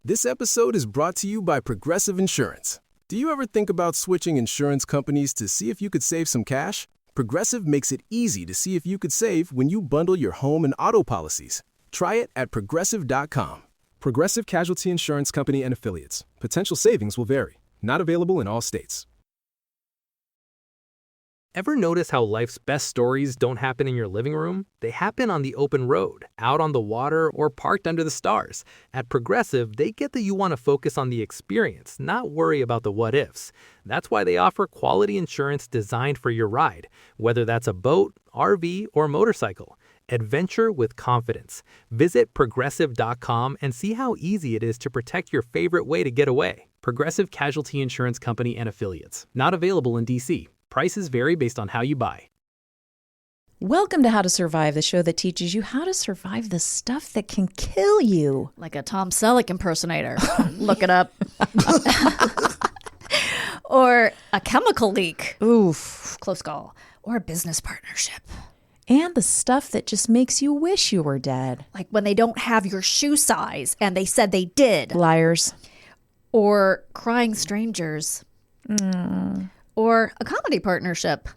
This episode is brought to you by Progressive Insurance. Do you ever think about switching insurance companies to see if you could save some cash? Progressive makes it easy to see if you could save when you bundle your home and auto policies. Try it at Progressive.com. Progressive Casualty Insurance Company and Affiliates. Potential savings will vary. Not available in all states. Ever notice how life's best stories don't happen in your living room? They happen on the open road, out on the water, or parked under the stars. At Progressive, they get that you want to focus on the experience, not worry about the what-ifs. That's why they offer quality insurance designed for your ride, whether that's a boat, RV, or motorcycle. Adventure with confidence. Visit Progressive.com and see how easy it is to protect your favorite way to get away. Progressive Casualty Insurance Company and Affiliates. Not available in D.C. Prices vary based on how you buy. Welcome to How to Survive, the show that teaches you how to survive the stuff that can kill you. Like a Tom Selleck impersonator. Look it up. Or a chemical leak. Oof. Close call. Or a business partnership. And the stuff that just makes you wish you were dead. Like when they don't have your shoe size and they said they did. Liars. Or crying strangers. Or a comedy partnership.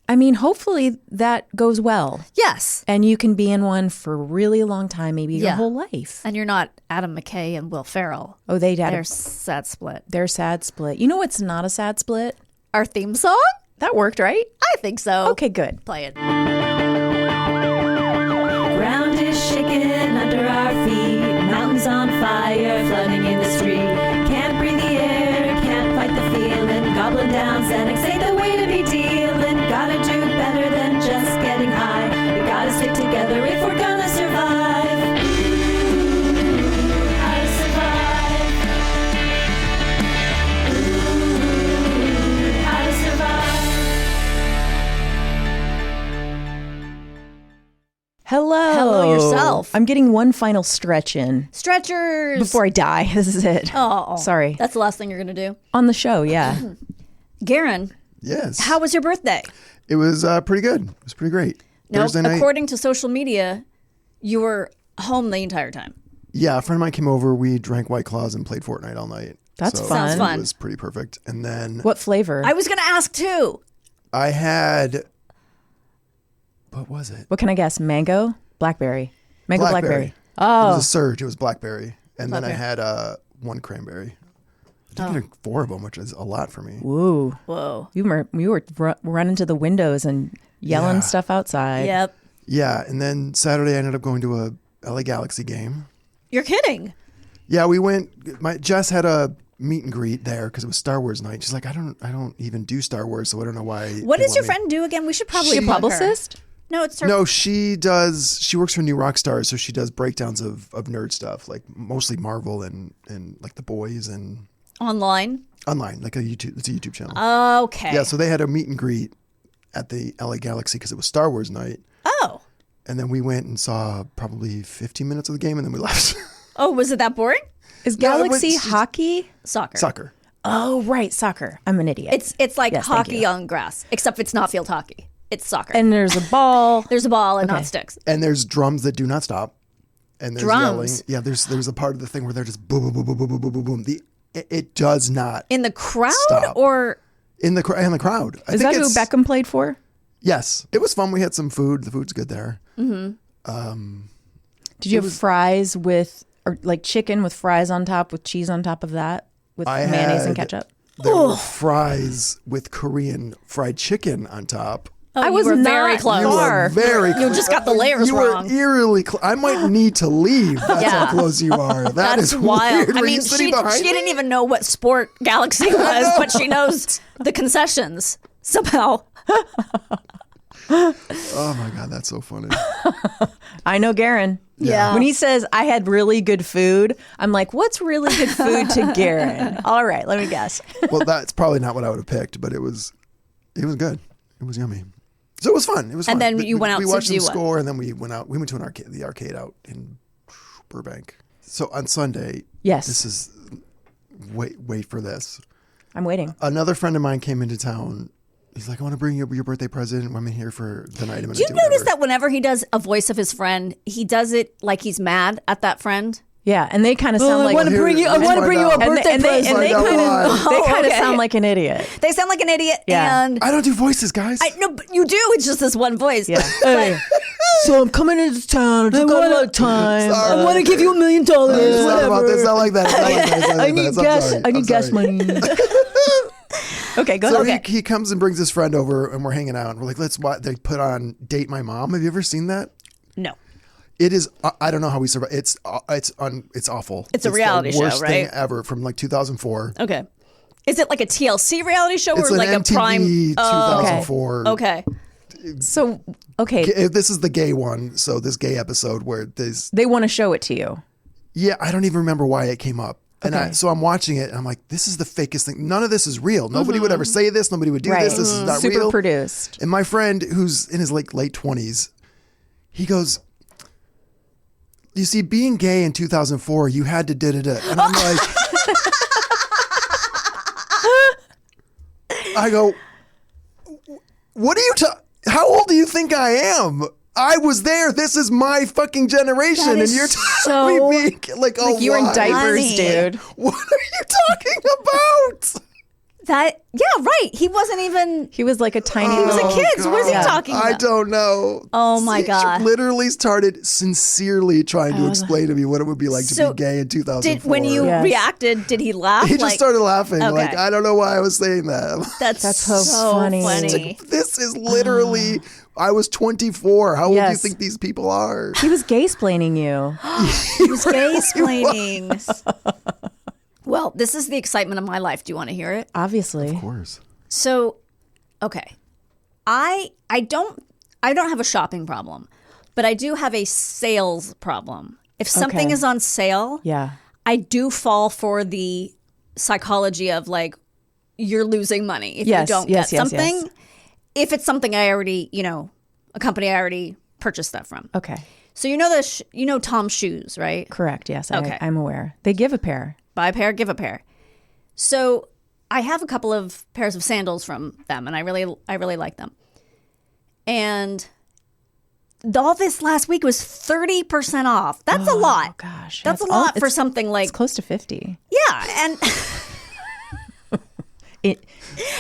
I mean, hopefully that goes well. Yes. And you can be in one for a really long time, maybe your whole life. And you're not Adam McKay and Will Ferrell. Oh, They're sad split. They're sad split. You know what's not a sad split? Our theme song? That worked, right? I think so. Okay, good. Play it. Ground is shaking under our feet. Mountains on fire, flooding in the street. Can't breathe the air, can't fight the feeling. Gobbling down Xanax ain't the way to be dealing. Gotta do better than just getting high. We gotta stick together if we're gonna survive. Ooh, how to survive. Ooh, how to survive. Hello. Hello yourself. I'm getting one final stretch in. Stretchers. Before I die. This is it. Oh. Sorry. That's the last thing you're going to do. On the show, yeah. Garen, Yes. how was your birthday? It was pretty good. It was pretty great. No, Thursday night. according to social media, you were home the entire time. Yeah, a friend of mine came over. We drank White Claws and played Fortnite all night. That's so fun. Sounds fun. It was pretty perfect. And then What flavor? I was going to ask too. I had, what was it? What can I guess? Mango? Blackberry. Mango blackberry. It Oh. was a surge. It was blackberry. And then I had one cranberry. I did 4 of them, which is a lot for me. Woo. Whoa. You were running to the windows and yelling Yeah. stuff outside. Yep. Yeah, and then Saturday I ended up going to a LA Galaxy game. You're kidding. Yeah, we went. Jess had a meet and greet there because it was Star Wars night. She's like, I don't even do Star Wars, so I don't know why. What they does want your me." friend do again? We should probably She a plug her. publicist? No, it's her. No, she does. She works for New Rock Stars, so she does breakdowns of nerd stuff, like mostly Marvel and like The Boys and Online. online, like It's a YouTube channel. Okay. Yeah, so they had a meet and greet at the LA Galaxy because it was Star Wars night, Oh. and then we went and saw probably 15 minutes of the game, and then we left. Oh, was it that boring? Is No, it Galaxy was- hockey? Soccer. Soccer. Oh, right. Soccer. I'm an idiot. It's like Yes, thank hockey you. on grass, except it's not field hockey. It's soccer. And there's a ball. there's a ball and Okay. not sticks. And there's drums that do not stop. And there's Drums? yelling. Yeah, there's a part of the thing where they're just boom, boom, boom, boom, boom, boom, boom, boom. It does not In the crowd Stop. or in the crowd. Is that who Beckham played for? Yes, it was fun. We had some food. The food's good there. Did you have fries with, or like chicken with fries on top, with cheese on top of that, with I mayonnaise and had- ketchup? There were fries with Korean fried chicken on top. Oh, I you was were not very close. You far. were very close. You just got the layers you wrong. were eerily close. I might need to leave. That's Yeah. how close you are. That That's is wild. weird. I Were mean, you sitting behind she me? didn't even know what sport Galaxy was, but she knows the concessions somehow. Oh my God, that's so funny. I know Garen. Yeah. When he says, I had really good food, I'm like, what's really good food to Garen? All right, let me guess. Well, that's probably not what I would have picked, but it was good. It was yummy. So it was fun. It was fun. And then you went out We to watched do them what? score, and then we went out. We went to the arcade out in Burbank. So on Sunday, Yes. this is wait for this. I'm waiting. Another friend of mine came into town. He's like, I want to bring you your birthday present. I'm in here for the night. Do you notice that whenever he does a voice of his friend, he does it like he's mad at that friend? Yeah, and they kind of sound like I want to bring you a birthday and they present. kind of okay. sound like an idiot. They sound like an idiot, Yeah. and I don't do voices, guys. I no, but you do. It's just this one voice. Yeah. Hey, so I'm coming into town. I took a lot of time. Sorry. I want to give you $1 million. It's not about this. Whatever. It's not like that. It's not like that. It's not I like need that. I'm gas. sorry. I need I'm gas sorry. money. Okay, go So ahead. he comes and brings his friend over, and we're hanging out. And we're like, let's watch. They put on Date My Mom. Have you ever seen that? No. It is. I don't know how we survive. It's awful. It's a reality show, the worst thing right? ever from like 2004. Okay. Is it like a TLC reality show It's or an like MTV a prime? 2004. Okay. So, okay, This is the gay one. So this gay episode where this. they want to show it to you. Yeah, I don't even remember why it came up. And Okay. so I'm watching it, and I'm like, this is the fakest thing. None of this is real. Nobody would ever say this. Nobody would do Right. this. This is not Super real. produced. And my friend, who's in his late 20s, he goes, you see, being gay in 2004, you had to da-da-da. And I'm like, I go, what are you how old do you think I am? I was there. This is my fucking generation. That And is you're so- telling me, like, oh, You were in why? diapers, Funny. dude. What are you talking about? Yeah, right. He wasn't even. He was like a tiny He was a little. kid. So what is he God. talking about? I don't know. Oh, my She God. literally started sincerely trying to explain to me what it would be like to So be gay in 2004. When you Yes. reacted, did he laugh? He just started laughing. Okay. Like, I don't know why I was saying that. That's so so funny. funny. This is literally, I was 24. How old do you Yes. think these people are? He was gay-splaining you. He was gay-splaining. Well, this is the excitement of my life. Do you want to hear it? Obviously. Of course. So, okay, I don't have a shopping problem, but I do have a sales problem. If something Okay. is on sale, Yeah. I do fall for the psychology of like you're losing money if Yes, you don't yes, get yes, something. yes. If it's something I already, a company I already purchased that from. Okay. So you know Tom's shoes, right? Correct. Yes. Okay. I'm aware. They give a pair. Buy a pair, give a pair. So I have a couple of pairs of sandals from them, and I really like them. And all this last week was 30% off. That's a lot. Oh gosh. That's a all- lot for it's- something like It's close to 50. yeah,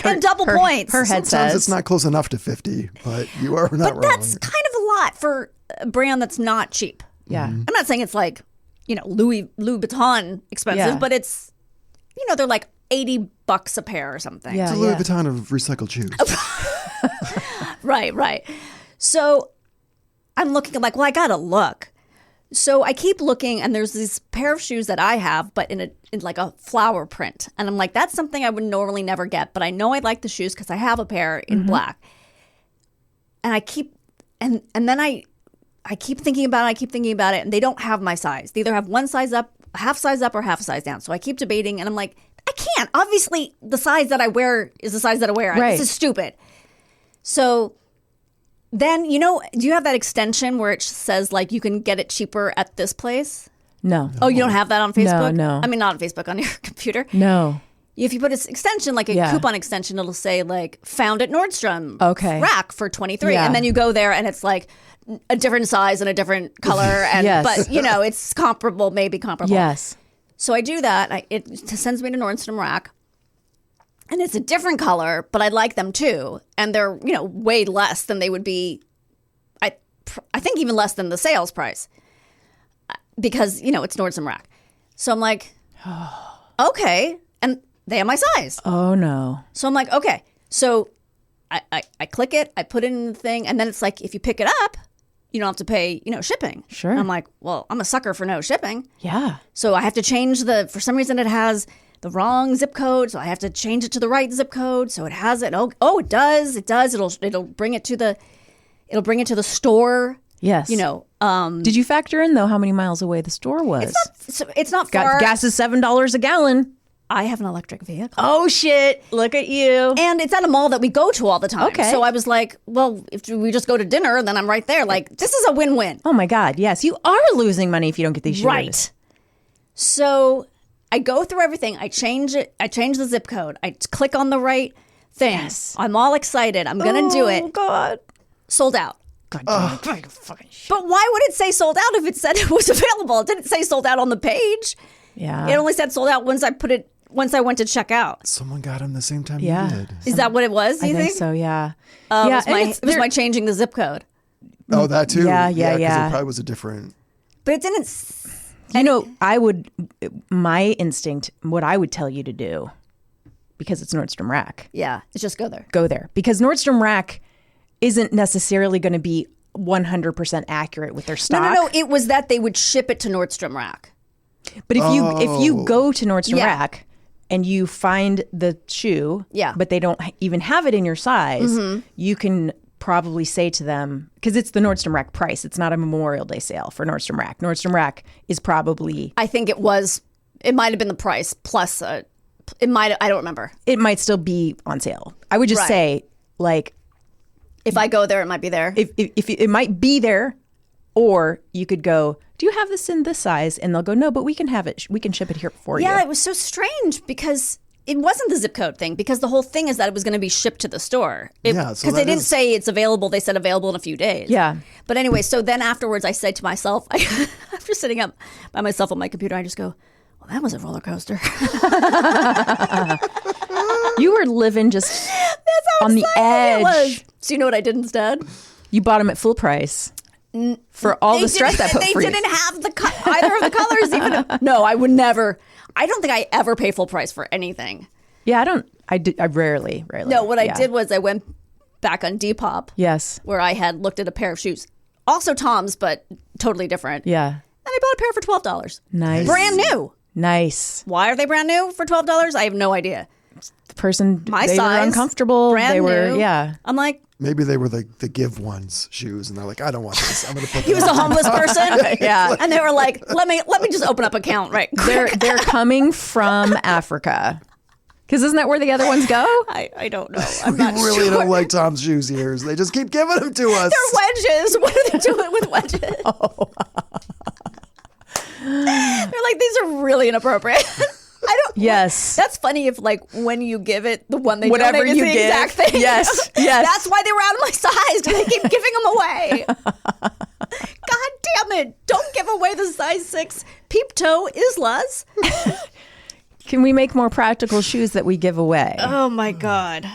and double points. Her head Sometimes says it's not close enough to 50, but you are not wrong. But that's kind of a lot for a brand that's not cheap. Yeah. I'm not saying it's like Louis Vuitton expensive, Yeah. but it's they're like $80 a pair or something. Yeah. It's a Louis Vuitton of recycled shoes. Right. So I'm looking, I'm like, well, I gotta look. So I keep looking, and there's this pair of shoes that I have, but in like a flower print, and I'm like, that's something I would normally never get, but I know I like the shoes because I have a pair in black. And I keep, and then I keep thinking about it. I keep thinking about it, and they don't have my size. They either have one size up, half size up, or half size down. So I keep debating, and I'm like, I can't. Obviously, the size that I wear is the size that I wear. Right. This is stupid. So then, do you have that extension where it says like you can get it cheaper at this place? No. Oh, you don't have that on Facebook? no. I mean, not on Facebook, on your computer. No. If you put an extension, like a Yeah. coupon extension, it'll say like found at Nordstrom Okay. rack for 23. Yeah. And then you go there and it's like a different size and a different color. And Yes. But, it's comparable, maybe comparable. Yes. So I do that. It sends me to Nordstrom rack. And it's a different color, but I like them too. And they're, way less than they would be. I think even less than the sales price because, it's Nordstrom rack. So I'm like, okay. And they have my size. Oh no. So I'm like, okay. So I click it, I put it in the thing. And then it's like, if you pick it up, you don't have to pay, shipping. Sure. And I'm like, well, I'm a sucker for no shipping. Yeah. So I have to change for some reason it has the wrong zip code. So I have to change it to the right zip code. So it has it. Oh, it does. It does. It'll bring it to the store. Yes. Did you factor in though how many miles away the store was? It's not far. Gas is $7 a gallon. I have an electric vehicle. Oh shit! Look at you. And it's at a mall that we go to all the time. Okay. So I was like, well, if we just go to dinner, then I'm right there. Like, this is a win-win. Oh my God! Yes, you are losing money if you don't get these shoes. Right. So I go through everything. I change it. I change the zip code. I click on the right thing. Yes. I'm all excited. I'm going to do Oh it. God! Sold out. God damn it. Fucking shit. But why would it say sold out if it said it was available? It didn't say sold out on the page. Yeah. It only said sold out once I went to check out. Someone got him the same time Yeah. you did. Is that what it was? I You think so, yeah. It was my changing the zip code. Oh, that too? Yeah. 'cause it probably was a different. But it didn't. My instinct, what I would tell you to do, because it's Nordstrom Rack, Yeah, it's just go there. go there. Because Nordstrom Rack isn't necessarily going to be 100% accurate with their stock. No. It was that they would ship it to Nordstrom Rack. But if you go to Nordstrom Yeah. Rack and you find the shoe, Yeah. but they don't even have it in your size, you can probably say to them, because it's the Nordstrom Rack price. It's not a Memorial Day sale for Nordstrom Rack. Nordstrom Rack is probably, I think it was. It might have been the price plus. It might. I don't remember. it might still be on sale. I would just Right. say, like, If I go there, it might be there. if it might be there, or you could go, do you have this in this size? And they'll go, no, but we can have it. We can ship it here for you. Yeah, it was so strange because it wasn't the zip code thing, because the whole thing is that it was going to be shipped to the store. Yeah, so because they that didn't is- say it's available. They said available in a few days. Yeah. But anyway, so then afterwards I said to myself, after sitting up by myself on my computer, I just go, well, that was a roller coaster. You were living just How on the exciting it was. edge. So you know what I did instead? You bought them at full price for all the stress that put They for you. didn't have either of the colors. Even no, I would never. I don't think I ever pay full price for anything. Yeah, I rarely. No, what I yeah. did was I went back on Depop, Yes. where I had looked at a pair of shoes, also Tom's, but totally different. Yeah. And I bought a pair for $12. Nice. Brand new. Nice. Why are they brand new for $12? I have no idea. The person, My they size, were uncomfortable. brand They were, new. yeah. I'm like, Maybe they were the give ones shoes, and they're like, I don't want this. I'm going to put. he was a homeless person. Yeah. And they were like, let me just open up an account, right? They're coming from Africa. Because isn't that where the other ones go? I don't know. I'm We not really sure. don't like Tom's shoes ears. They just keep giving them to us. They're wedges. What are they doing with wedges? They're like, these are really inappropriate. I don't. Yes. That's funny if, like, when you give it, the one they Whatever donate is you the give. exact thing. Yes, yes. That's why they were out of my size, because they keep giving them away. God damn it! Don't give away the size 6 peep toe Islas. Can we make more practical shoes that we give away? Oh my god.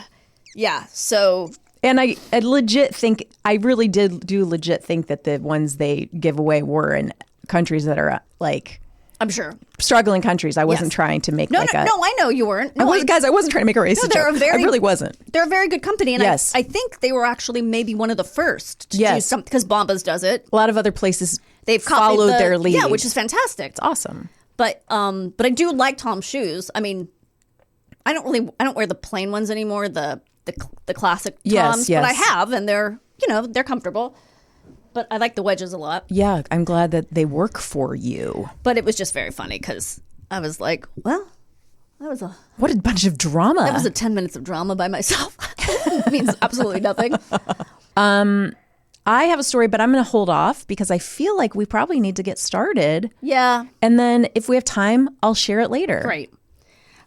Yeah. So And I legit think, I really do legit think that the ones they give away were in countries that are like I'm sure. struggling countries. I wasn't Yes. trying to make No, like no, a. no. I know you weren't. No, Guys, I wasn't trying to make a racist they're a joke. very- I really wasn't. They're a very good company, and Yes. I think they were actually maybe one of the first to do Yes. something, because Bombas does it. A lot of other places They've copied followed their lead. Yeah, which is fantastic. It's awesome. But I do like Tom's shoes. I mean, I don't wear the plain ones anymore. The classic Toms, Yes, but I yes. have, and they're comfortable. But I like the wedges a lot. Yeah, I'm glad that they work for you. But it was just very funny because I was like, well, that was What a bunch of drama. 10 minutes of drama by myself. It means absolutely nothing. I have a story, but I'm going to hold off because I feel like we probably need to get started. Yeah. And then if we have time, I'll share it later. Great.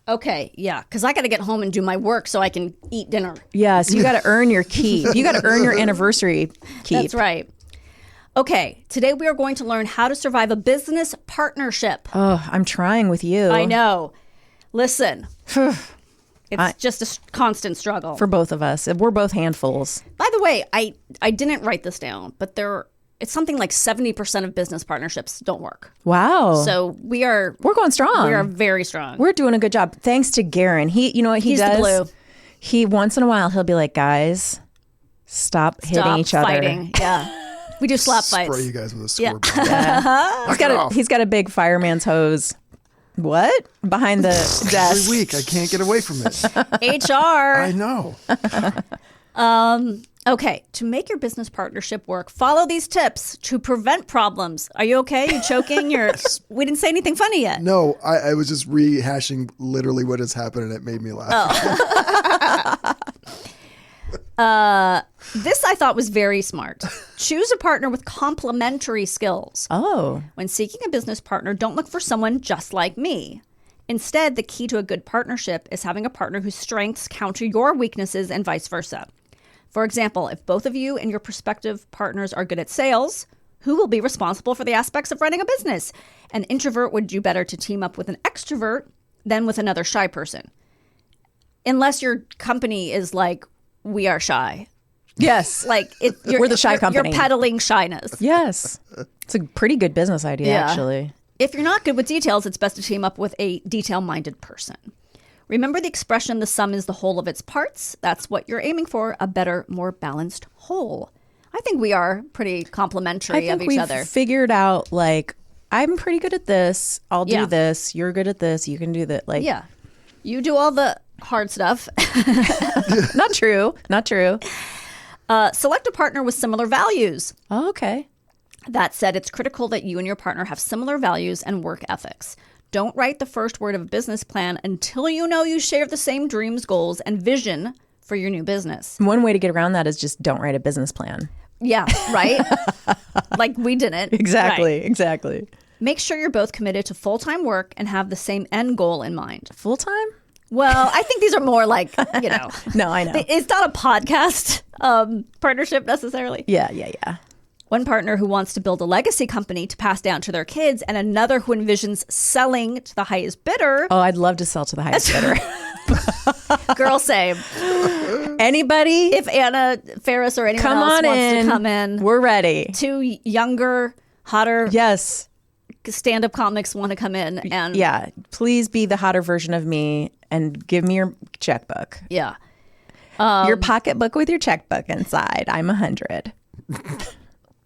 Okay, yeah, because I got to get home and do my work so I can eat dinner. Yeah, so you got to earn your keep. You got to earn your anniversary keep. That's right. Okay, today we are going to learn how to survive a business partnership. Oh, I'm trying with you. I know. Listen, it's just a constant struggle. For both of us. We're both handfuls. By the way, I didn't write this down, but it's something like 70% of business partnerships don't work. Wow. So we're going strong. We are very strong. We're doing a good job. Thanks to Garen. You know what he He's does? the glue. He once in a while he'll be like, guys, stop hitting each other. Fighting. Yeah. We do slap fights. Spray you guys with a Yeah. scoreboard. He's got a big fireman's hose. What? Behind the Every desk. week, I can't get away from it. HR. I know. Okay, to make your business partnership work, follow these tips to prevent problems. Are you okay? You choking? We didn't say anything funny yet. No, I was just rehashing literally what has happened, and it made me laugh. This I thought was very smart. Choose a partner with complementary skills. Oh. When seeking a business partner, don't look for someone just like me. Instead, the key to a good partnership is having a partner whose strengths counter your weaknesses and vice versa. For example, if both of you and your prospective partners are good at sales, who will be responsible for the aspects of running a business? An introvert would do better to team up with an extrovert than with another shy person. Unless your company is like, we are shy. Yes. Like we're the shy company. You're peddling shyness. Yes. It's a pretty good business idea, Yeah. actually. If you're not good with details, it's best to team up with a detail-minded person. Remember the expression, the sum is the whole of its parts? That's what you're aiming for, a better, more balanced whole. I think we are pretty complimentary of each we've other. figured out, like, I'm pretty good at this. I'll do Yeah. this. You're good at this. You can do that. Like, Yeah. You do all the hard stuff. Not true. Not true. Select a partner with similar values. Oh, okay. That said, it's critical that you and your partner have similar values and work ethics. Don't write the first word of a business plan until you know you share the same dreams, goals, and vision for your new business. One way to get around that is just don't write a business plan. Yeah, right? Like we didn't. Exactly. Right. Exactly. Make sure you're both committed to full-time work and have the same end goal in mind. Full time? Well, I think these are more like, you know. No, I know. It's not a podcast partnership necessarily. Yeah. One partner who wants to build a legacy company to pass down to their kids, and another who envisions selling to the highest bidder. Oh, I'd love to sell to the highest bidder. Girl, same. Anybody? If Anna Ferris or anyone Come else on wants in. to come in. We're ready. Two younger, hotter Yes. stand-up comics want to come in. And Yeah. Please be the hotter version of me and give me your checkbook. Yeah. Your pocketbook with your checkbook inside. I'm 100.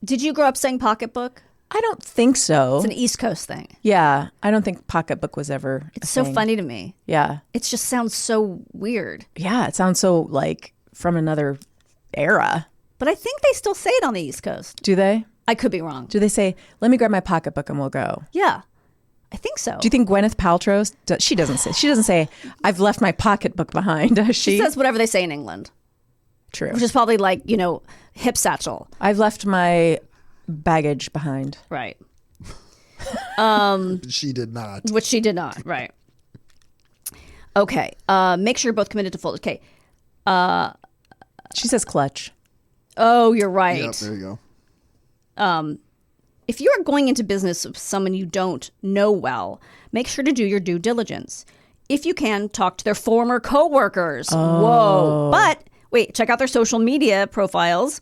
Did you grow up saying pocketbook? I don't think so. It's an East Coast thing. Yeah. I don't think pocketbook was ever. It's so funny to me. Yeah. It just sounds so weird. Yeah. It sounds so like from another era. But I think they still say it on the East Coast. Do they? I could be wrong. Do they say, let me grab my pocketbook and we'll go? Yeah. I think so. Do you think Gwyneth Paltrow, she doesn't say, I've left my pocketbook behind, does she? She says whatever they say in England, True. which is probably like, you know, hip satchel. I've left my baggage behind. Right. She did not. Which she did not. Right. Okay. Make sure you're both committed to full. Okay. She says clutch. Oh, you're right. Yep, there you go. If you are going into business with someone you don't know well, make sure to do your due diligence. If you can, talk to their former coworkers. Oh. Whoa. But wait, check out their social media profiles.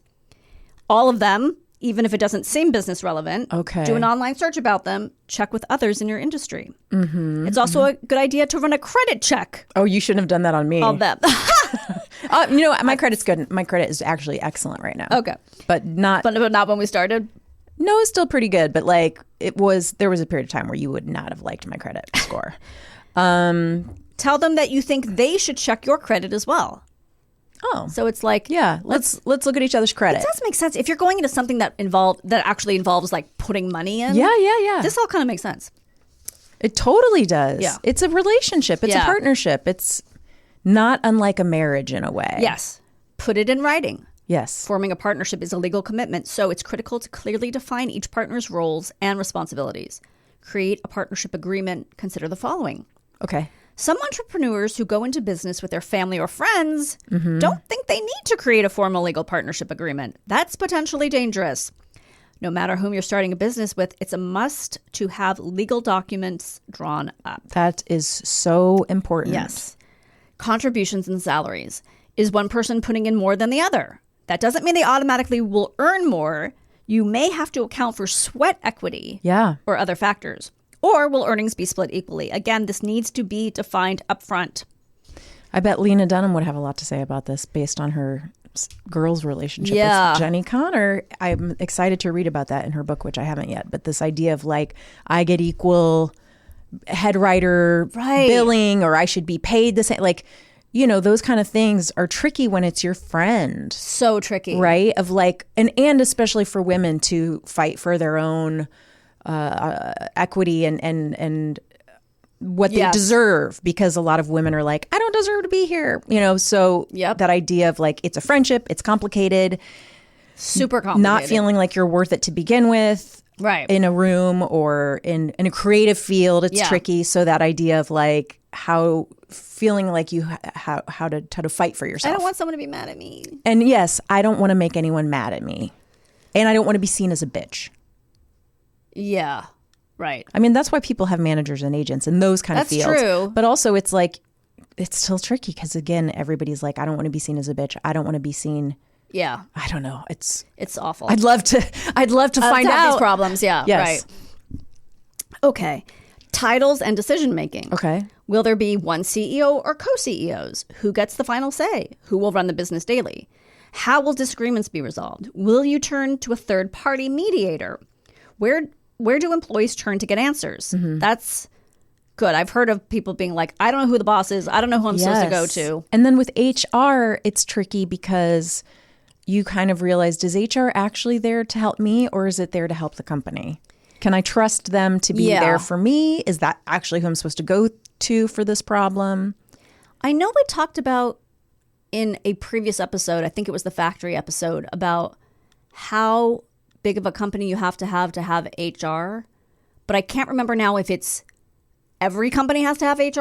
All of them, even if it doesn't seem business relevant. Okay. Do an online search about them. Check with others in your industry. Mm-hmm, it's also a good idea to run a credit check Oh, you shouldn't have done that on me. of them. You know, my credit's good. My credit is actually excellent right now. Okay. But not. But not when we started. No, it's still pretty good. But like, there was a period of time where you would not have liked my credit score. Tell them that you think they should check your credit as well. Oh. So it's like, Yeah. Let's look at each other's credit. It does make sense. If you're going into something that actually involves like putting money in. Yeah. This all kind of makes sense. It totally does. Yeah. It's a relationship. It's a Yeah. partnership. It's not unlike a marriage in a way. Yes. Put it in writing. Yes. Forming a partnership is a legal commitment, so it's critical to clearly define each partner's roles and responsibilities. Create a partnership agreement. Consider the following. Okay. Some entrepreneurs who go into business with their family or friends Mm-hmm. don't think they need to create a formal legal partnership agreement. That's potentially dangerous. No matter whom you're starting a business with, it's a must to have legal documents drawn up. That is so important. Yes. Contributions and salaries. Is one person putting in more than the other? That doesn't mean they automatically will earn more. You may have to account for sweat equity Yeah. or other factors. Or will earnings be split equally? Again, this needs to be defined upfront. I bet Lena Dunham would have a lot to say about this based on her girls' relationship Yeah. with Jenny Connor. I'm excited to read about that in her book, which I haven't yet. But this idea of like, I get equal head writer Right. billing, or I should be paid the same. Like, you know, those kind of things are tricky when it's your friend. So tricky. Right? Of like, and especially for women to fight for their own equity and what they Yes. deserve, because a lot of women are like, I don't deserve to be here. You know, so Yep. that idea of like, it's a friendship, it's complicated, Super complicated. not feeling like you're worth it to begin with. Right. In a room or in a creative field, it's Yeah. tricky. So that idea of like, how feeling like you how to fight for yourself. I don't want someone to be mad at me. And yes, I don't want to make anyone mad at me. And I don't want to be seen as a bitch. Yeah, right. I mean, that's why people have managers and agents in those kind of That's fields. true. But also it's like, it's still tricky because, again, everybody's like, I don't want to be seen as a bitch. I don't want to be seen. Yeah, I don't know. It's awful. I'd love to find have out these problems. Yeah, Yes. right. Okay, titles and decision making. Okay. Will there be one CEO or co-CEOs? Who gets the final say? Who will run the business daily? How will disagreements be resolved? Will you turn to a third-party mediator? Where do employees turn to get answers? That's good. I've heard of people being like, I don't know who the boss is. I don't know who I'm supposed to go to. And then with HR, it's tricky because you kind of realize, is HR actually there to help me or is it there to help the company? Can I trust them to be there for me? Is that actually who I'm supposed to go to for this problem? I know we talked about in a previous episode, I think it was the factory episode, about how big of a company you have to have HR. But I can't remember now if it's every company has to have HR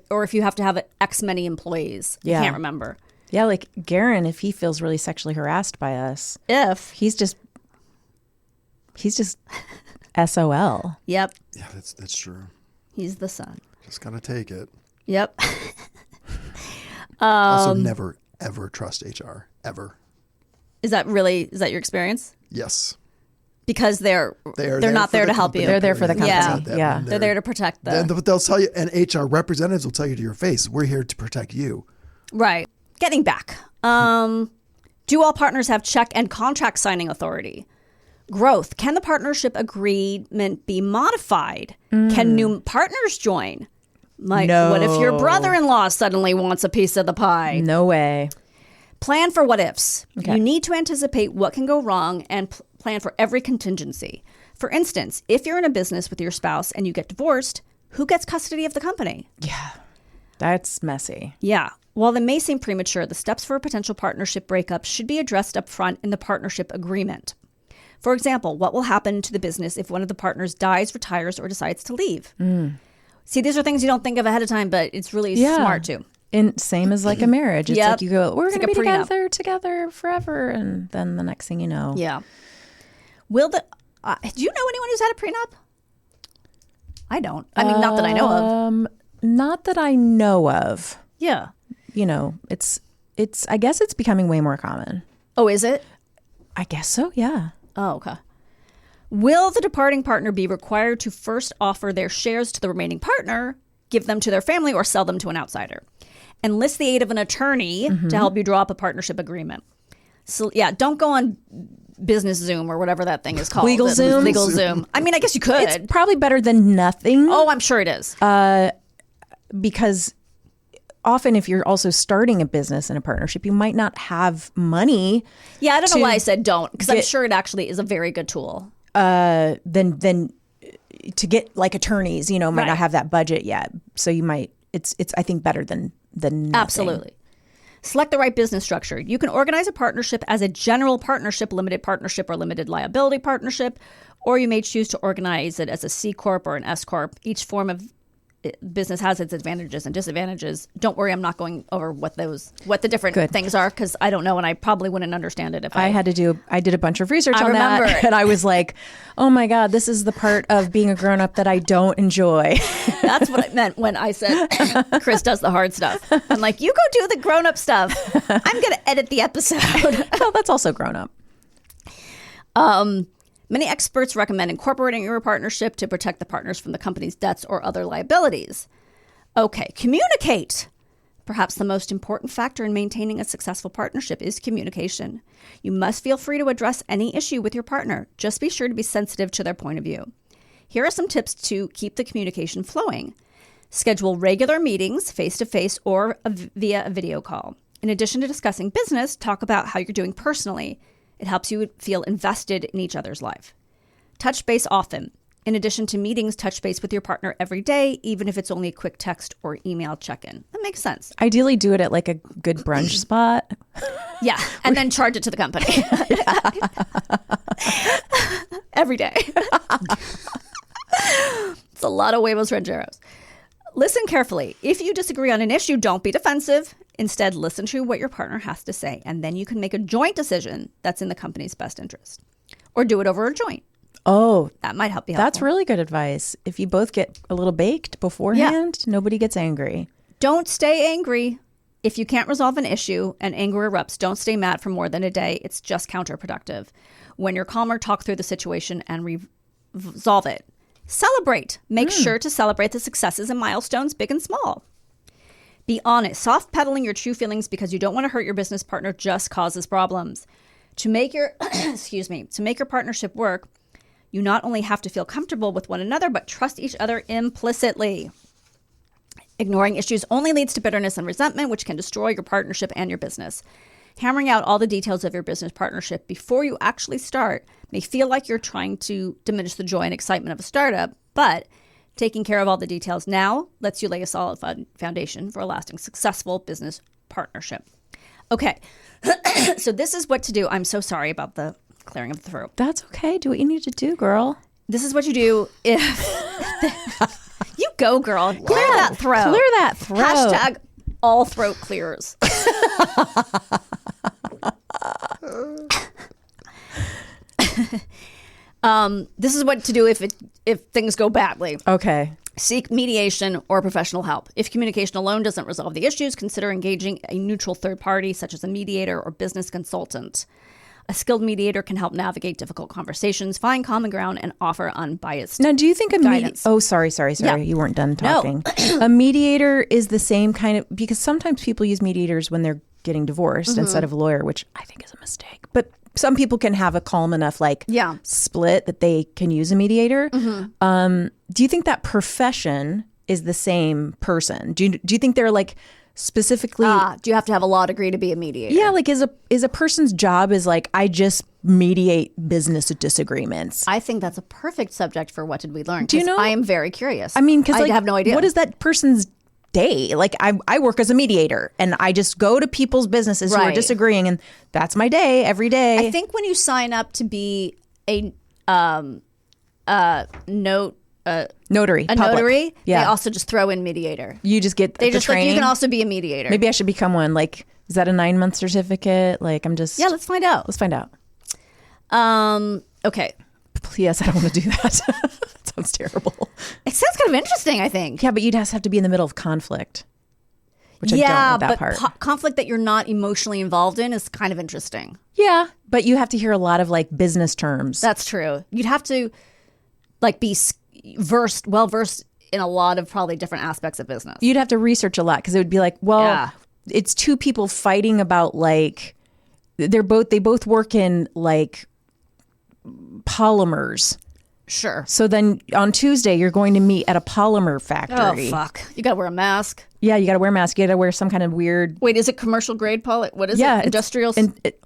or if you have to have X many employees. Yeah. I can't remember. Yeah, like Garen, if he feels really sexually harassed by us, he's just SOL. Yep. Yeah, that's true. He's the son. Just gotta take it. Yep. Also, never ever trust HR ever. Is that your experience? Yes. Because they're not there to help you. They're there for the company. Yeah. Yeah. They're there to protect them. They'll tell you, and HR representatives will tell you to your face, we're here to protect you. Right. Getting back. Do all partners have check and contract signing authority? Growth. Can the partnership agreement be modified? Can new partners join? Like, No. what if your brother-in-law suddenly wants a piece of the pie? No way. Plan for what ifs. Okay. You need to anticipate what can go wrong and plan for every contingency. For instance, if you're in a business with your spouse and you get divorced, who gets custody of the company? Yeah. That's messy. Yeah. While they may seem premature, the steps for a potential partnership breakup should be addressed up front in the partnership agreement. For example, what will happen to the business if one of the partners dies, retires, or decides to leave? See, these are things you don't think of ahead of time, but it's really smart too. And same as like a marriage. It's like you go, we're going to like be a prenup. together forever. And then the next thing you know. Yeah. Do you know anyone who's had a prenup? I don't. I mean, not that I know of. Not that I know of. Yeah. You know, it's. I guess it's becoming way more common. Oh, is it? I guess so, yeah. Oh, okay. Will the departing partner be required to first offer their shares to the remaining partner, give them to their family, or sell them to an outsider? Enlist the aid of an attorney to help you draw up a partnership agreement. So, yeah, don't go on Business Zoom or whatever that thing is called. Legal Zoom? Legal Zoom. I mean, I guess you could. It's probably better than nothing. Oh, I'm sure it is. Because often if you're also starting a business in a partnership, you might not have money. Yeah, I don't know why I said don't, because I'm sure it actually is a very good tool. Then to get like attorneys, might Right. not have that budget yet. So you might, it's I think better than nothing. Absolutely. Select the right business structure. You can organize a partnership as a general partnership, limited partnership, or limited liability partnership, or you may choose to organize it as a C Corp or an S Corp. Each form of business has its advantages and disadvantages. Don't worry, I'm not going over what the different things are, because I don't know, and I probably wouldn't understand it if I did a bunch of research on that, remember. and I was like, oh my God, this is the part of being a grown up that I don't enjoy. That's what I meant when I said Chris does the hard stuff. I'm like, you go do the grown up stuff. I'm going to edit the episode. Well, that's also grown up. Many experts recommend incorporating your partnership to protect the partners from the company's debts or other liabilities. Okay, communicate. Perhaps the most important factor in maintaining a successful partnership is communication. You must feel free to address any issue with your partner. Just be sure to be sensitive to their point of view. Here are some tips to keep the communication flowing. Schedule regular meetings, face-to-face or via a video call. In addition to discussing business, talk about how you're doing personally. It helps you feel invested in each other's life. Touch base often. In addition to meetings, touch base with your partner every day, even if it's only a quick text or email check-in. That makes sense. Ideally, do it at like a good brunch spot. Yeah, and then charge it to the company. Every day. It's a lot of huevos rancheros. listen carefully. If you disagree on an issue, don't be defensive. Instead, listen to what your partner has to say, and then you can make a joint decision that's in the company's best interest. Or do it over a joint. Oh, That might help you. that's really good advice. If you both get a little baked beforehand, nobody gets angry. Don't stay angry. If you can't resolve an issue and anger erupts, don't stay mad for more than a day. It's just counterproductive. When you're calmer, talk through the situation and resolve it. Celebrate. Make sure to celebrate the successes and milestones, big and small. Be honest. Soft pedaling your true feelings because you don't want to hurt your business partner just causes problems. To make your to make your partnership work, you not only have to feel comfortable with one another, but trust each other implicitly. Ignoring issues only leads to bitterness and resentment, which can destroy your partnership and your business. Hammering out all the details of your business partnership before you actually start may feel like you're trying to diminish the joy and excitement of a startup, but taking care of all the details now lets you lay a solid foundation for a lasting, successful business partnership. Okay, so this is what to do. I'm so sorry about the clearing of the throat. That's okay. Do what you need to do, girl. This is what you do if... You go, girl. Clear that throat. Clear that throat. Hashtag all throat clears. This is what to do if things go badly. Okay. Seek mediation or professional help. If communication alone doesn't resolve the issues, consider engaging a neutral third party, such as a mediator or business consultant. A skilled mediator can help navigate difficult conversations, find common ground, and offer unbiased Now, do you think a guidance. Oh, sorry. Yeah. You weren't done talking. A mediator is the same kind of, because sometimes people use mediators when they're getting divorced instead of a lawyer, which I think is a mistake. But some people can have a calm enough split that they can use a mediator. Do you think that profession is the same person? Do you think they're like specifically? Do you have to have a law degree to be a mediator? Yeah, like is a person's job is like, I just mediate business disagreements. I think that's a perfect subject for What Did We Learn? Do you 'cause know? I am very curious. I mean, because I have no idea. What is that person's day? Like I work as a mediator and I just go to people's businesses who are Right. disagreeing, and that's my day every day. I think when you sign up to be a Notary. a public. notary, Yeah. they also just throw in mediator. You just get They the just training. like, you can also be a mediator. Maybe I should become one. Like, is that a 9-month certificate? Like, I'm just. Yeah, let's find out. Let's find out. Okay. Yes, I don't want to do that. That sounds terrible. It sounds kind of interesting, I think. Yeah, but you'd just have to be in the middle of conflict, which I don't like that part. Conflict that you're not emotionally involved in is kind of interesting. Yeah, but you have to hear a lot of like business terms. That's true. You'd have to like be well versed in a lot of probably different aspects of business. You'd have to research a lot because it would be like, well, Yeah. it's two people fighting about like they both work in like polymers. Sure. So then on Tuesday you're going to meet at a polymer factory. Oh fuck! You gotta wear a mask. Yeah, you got to wear a mask. You got to wear some kind of weird. Wait, is it commercial grade poly? What is Yeah, it? Industrial.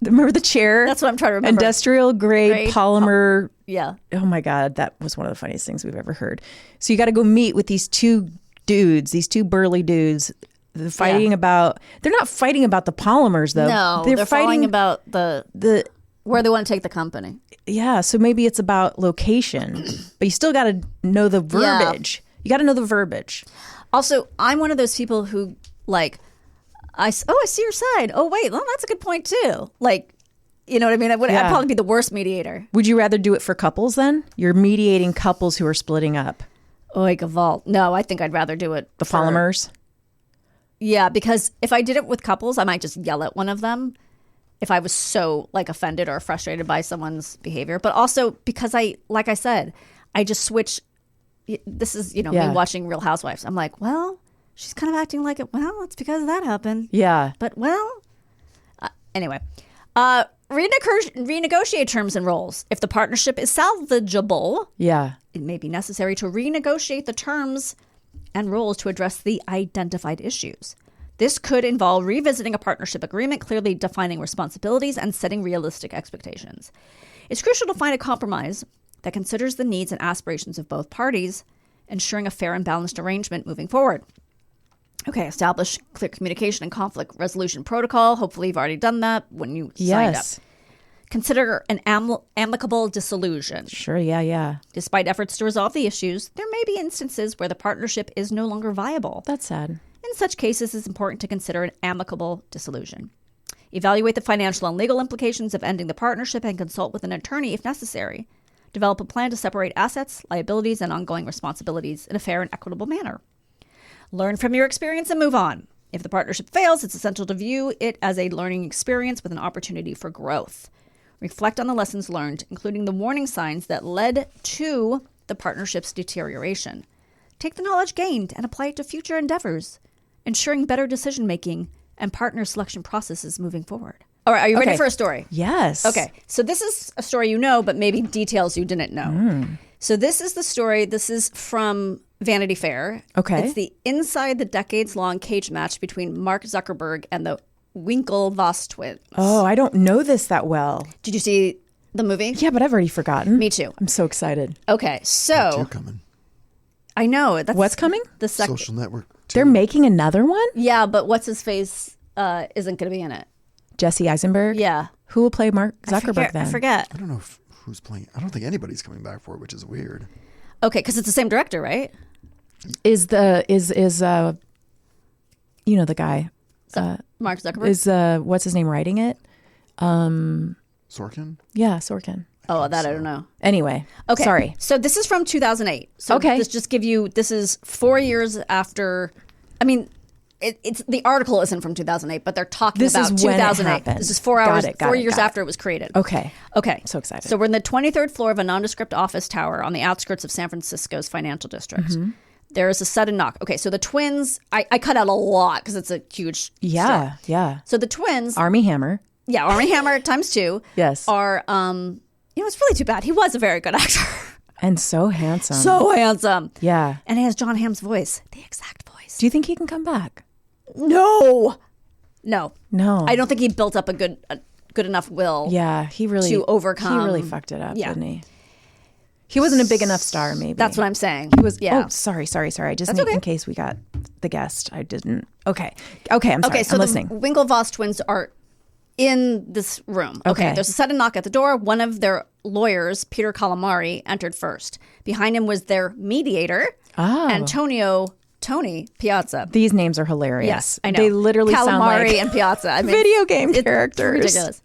Remember the chair? That's what I'm trying to remember. Industrial grade polymer. Yeah. Oh my God, that was one of the funniest things we've ever heard. So you got to go meet with these two dudes, these two burly dudes. They're fighting about. They're not fighting about the polymers though. No, they're fighting about the where they want to take the company. Yeah, so maybe it's about location, but you still got to know the verbiage. You got to know the verbiage. Also, I'm one of those people who like, I see your side. Oh wait, well that's a good point too. Like, you know what I mean? I'd probably be the worst mediator. Would you rather do it for couples then? You're mediating couples who are splitting up. Oy gavalt. No, I think I'd rather do it The polymers? Yeah, because if I did it with couples, I might just yell at one of them if I was so like offended or frustrated by someone's behavior. But also because like I said, I just switch. This is, me watching Real Housewives. I'm like, well, she's kind of acting like it. Well, it's because that happened. Yeah. But anyway, renegotiate terms and roles. If the partnership is salvageable, it may be necessary to renegotiate the terms and roles to address the identified issues. This could involve revisiting a partnership agreement, clearly defining responsibilities, and setting realistic expectations. It's crucial to find a compromise that considers the needs and aspirations of both parties, ensuring a fair and balanced arrangement moving forward. Okay, establish clear communication and conflict resolution protocol. Hopefully you've already done that when you signed up. Consider an amicable dissolution. Sure, yeah. Despite efforts to resolve the issues, there may be instances where the partnership is no longer viable. That's sad. In such cases, it's important to consider an amicable dissolution. Evaluate the financial and legal implications of ending the partnership and consult with an attorney if necessary. Develop a plan to separate assets, liabilities, and ongoing responsibilities in a fair and equitable manner. Learn from your experience and move on. If the partnership fails, it's essential to view it as a learning experience with an opportunity for growth. Reflect on the lessons learned, including the warning signs that led to the partnership's deterioration. Take the knowledge gained and apply it to future endeavors, ensuring better decision-making and partner selection processes moving forward. All right, are you ready for a story? Yes. Okay, so this is a story you know, but maybe details you didn't know. So this is the story. This is from Vanity Fair. Okay. It's the inside the decades-long cage match between Mark Zuckerberg and the Winklevoss twins. Oh, I don't know this that well. Did you see the movie? Yeah, but I've already forgotten. Me too. I'm so excited. Okay, Two so coming. I know that's What's coming? the second. Social Network. They're making another one? Yeah, but what's his face isn't going to be in it. Jesse Eisenberg? Yeah, Who will play Mark Zuckerberg then? I forget. I don't know who's playing. I don't think anybody's coming back for it, which is weird. Okay, because it's the same director, right? Is you know the guy. Mark Zuckerberg. Is what's his name writing it? Sorkin? Yeah, Sorkin. Oh, that I don't know. Anyway, Okay. sorry. So this is from 2008. So Okay. this is 4 years after. I mean, it's the article isn't from 2008, but they're talking This about is when it 2008. happened. This is 4 Got hours, it, got 4 it, years got it. after it was created. Okay. Okay. So excited. So we're in the 23rd floor of a nondescript office tower on the outskirts of San Francisco's financial district. Mm-hmm. There is a sudden knock. Okay, so the twins. I cut out a lot because it's a huge. Yeah, story. yeah. So the twins. Army Hammer. Yeah, Armie Hammer times 2. Yes. Are it's really too bad. He was a very good actor. And so handsome. So handsome. Yeah. And he has John Hamm's voice, the exact voice. Do you think he can come back? No. No. I don't think he built up a good enough will. Yeah, he really to overcome. He really fucked it up, Yeah. didn't he? He wasn't a big enough star, maybe. That's what I'm saying. He was. Yeah. Oh, sorry. I just okay. in case we got the guest, I didn't. Okay. I'm sorry. Okay, so I'm the listening. Winklevoss twins are in this room. Okay. There's a sudden knock at the door. One of their lawyers, Peter Calamari, entered first. Behind him was their mediator, Tony Piazza. These names are hilarious. Yes, I know. They literally sound Calamari like and Piazza. I mean, video game it's characters. ridiculous.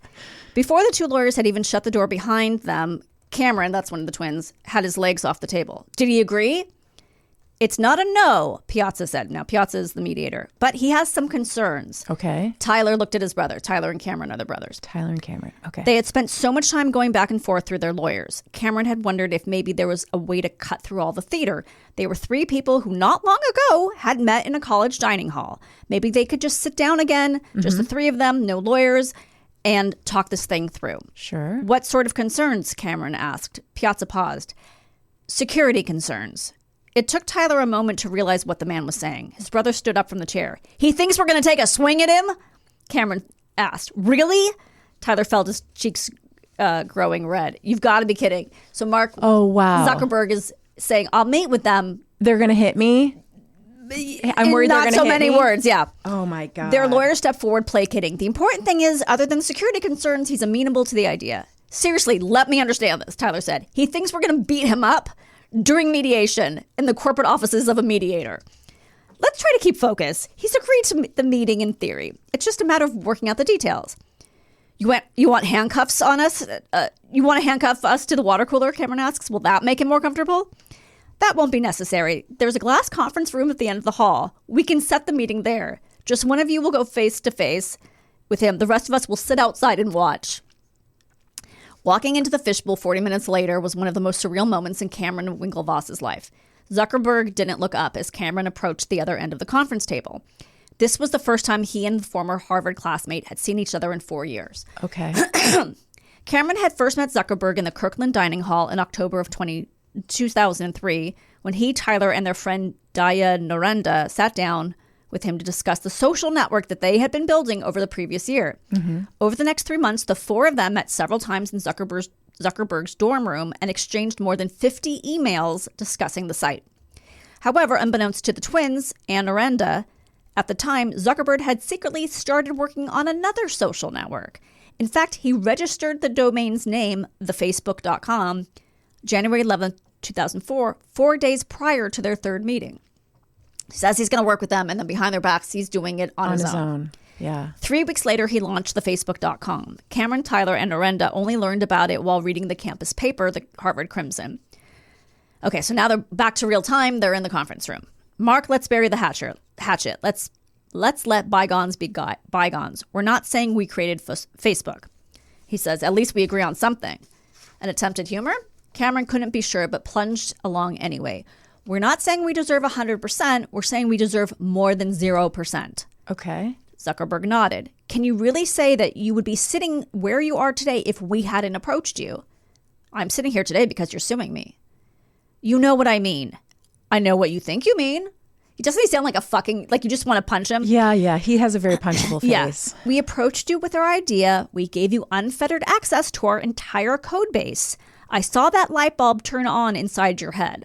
Before the two lawyers had even shut the door behind them, Cameron, that's one of the twins, had his legs off the table. Did he agree? It's not a no, Piazza said. Now, Piazza is the mediator, but he has some concerns. Okay. Tyler looked at his brother. Tyler and Cameron are the brothers. Tyler and Cameron. Okay. They had spent so much time going back and forth through their lawyers. Cameron had wondered if maybe there was a way to cut through all the theater. They were 3 people who not long ago had met in a college dining hall. Maybe they could just sit down again, just the 3 of them, no lawyers, and talk this thing through. Sure. What sort of concerns? Cameron asked. Piazza paused. Security concerns. It took Tyler a moment to realize what the man was saying. His brother stood up from the chair. He thinks we're going to take a swing at him? Cameron asked. Really? Tyler felt his cheeks growing red. You've got to be kidding. So Mark Zuckerberg is saying, I'll meet with them. They're going to hit me? I'm worried they're going to hit me? Not so many words, yeah. Oh, my God. Their lawyer stepped forward, placating. The important thing is, other than security concerns, he's amenable to the idea. Seriously, let me understand this, Tyler said. He thinks we're going to beat him up during mediation in the corporate offices of a mediator. Let's try to keep focus. He's agreed to the meeting in theory. It's just a matter of working out the details. You want handcuffs on us? You want to handcuff us to the water cooler? Cameron asks. Will that make him more comfortable? That won't be necessary. There's a glass conference room at the end of the hall. We can set the meeting there. Just one of you will go face to face with him. The rest of us will sit outside and watch. Walking into the fishbowl 40 minutes later was one of the most surreal moments in Cameron Winklevoss's life. Zuckerberg didn't look up as Cameron approached the other end of the conference table. This was the first time he and the former Harvard classmate had seen each other in 4 years. Okay. Cameron had first met Zuckerberg in the Kirkland Dining Hall in October of 2003 when he, Tyler, and their friend Daya Narendra sat down with him to discuss the social network that they had been building over the previous year. Mm-hmm. Over the next 3 months, the 4 of them met several times in Zuckerberg's dorm room and exchanged more than 50 emails discussing the site. However, unbeknownst to the twins and Narendra, at the time, Zuckerberg had secretly started working on another social network. In fact, he registered the domain's name, thefacebook.com, January 11th, 2004, 4 days prior to their third meeting. He says he's going to work with them, and then behind their backs, he's doing it on his own. Yeah. 3 weeks later, he launched thefacebook.com. Cameron, Tyler, and Orenda only learned about it while reading the campus paper, the Harvard Crimson. Okay, so now they're back to real time. They're in the conference room. Mark, let's bury the hatchet. Let's let bygones be bygones. We're not saying we created Facebook. He says, at least we agree on something. An attempt at humor? Cameron couldn't be sure, but plunged along anyway. We're not saying we deserve 100%. We're saying we deserve more than 0%. Okay. Zuckerberg nodded. Can you really say that you would be sitting where you are today if we hadn't approached you? I'm sitting here today because you're suing me. You know what I mean. I know what you think you mean. Doesn't he sound like a fucking, like you just want to punch him? Yeah. He has a very punchable face. Yes. We approached you with our idea. We gave you unfettered access to our entire code base. I saw that light bulb turn on inside your head.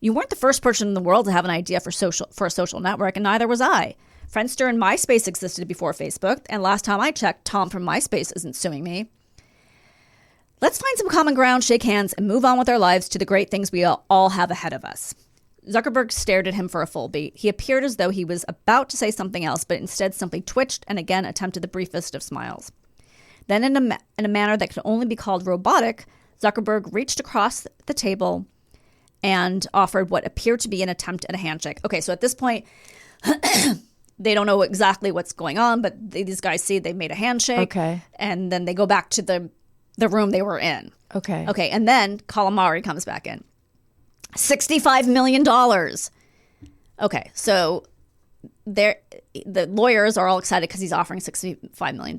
You weren't the first person in the world to have an idea for a social network, and neither was I. Friendster and MySpace existed before Facebook, and last time I checked, Tom from MySpace isn't suing me. Let's find some common ground, shake hands, and move on with our lives to the great things we all have ahead of us. Zuckerberg stared at him for a full beat. He appeared as though he was about to say something else, but instead simply twitched and again attempted the briefest of smiles. Then, in a manner that could only be called robotic, Zuckerberg reached across the table and offered what appeared to be an attempt at a handshake. Okay, so at this point, they don't know exactly what's going on, but these guys see they made a handshake. Okay. And then they go back to the room they were in. Okay. Okay, and then Calamari comes back in. $65 million. Okay, so the lawyers are all excited because he's offering $65 million.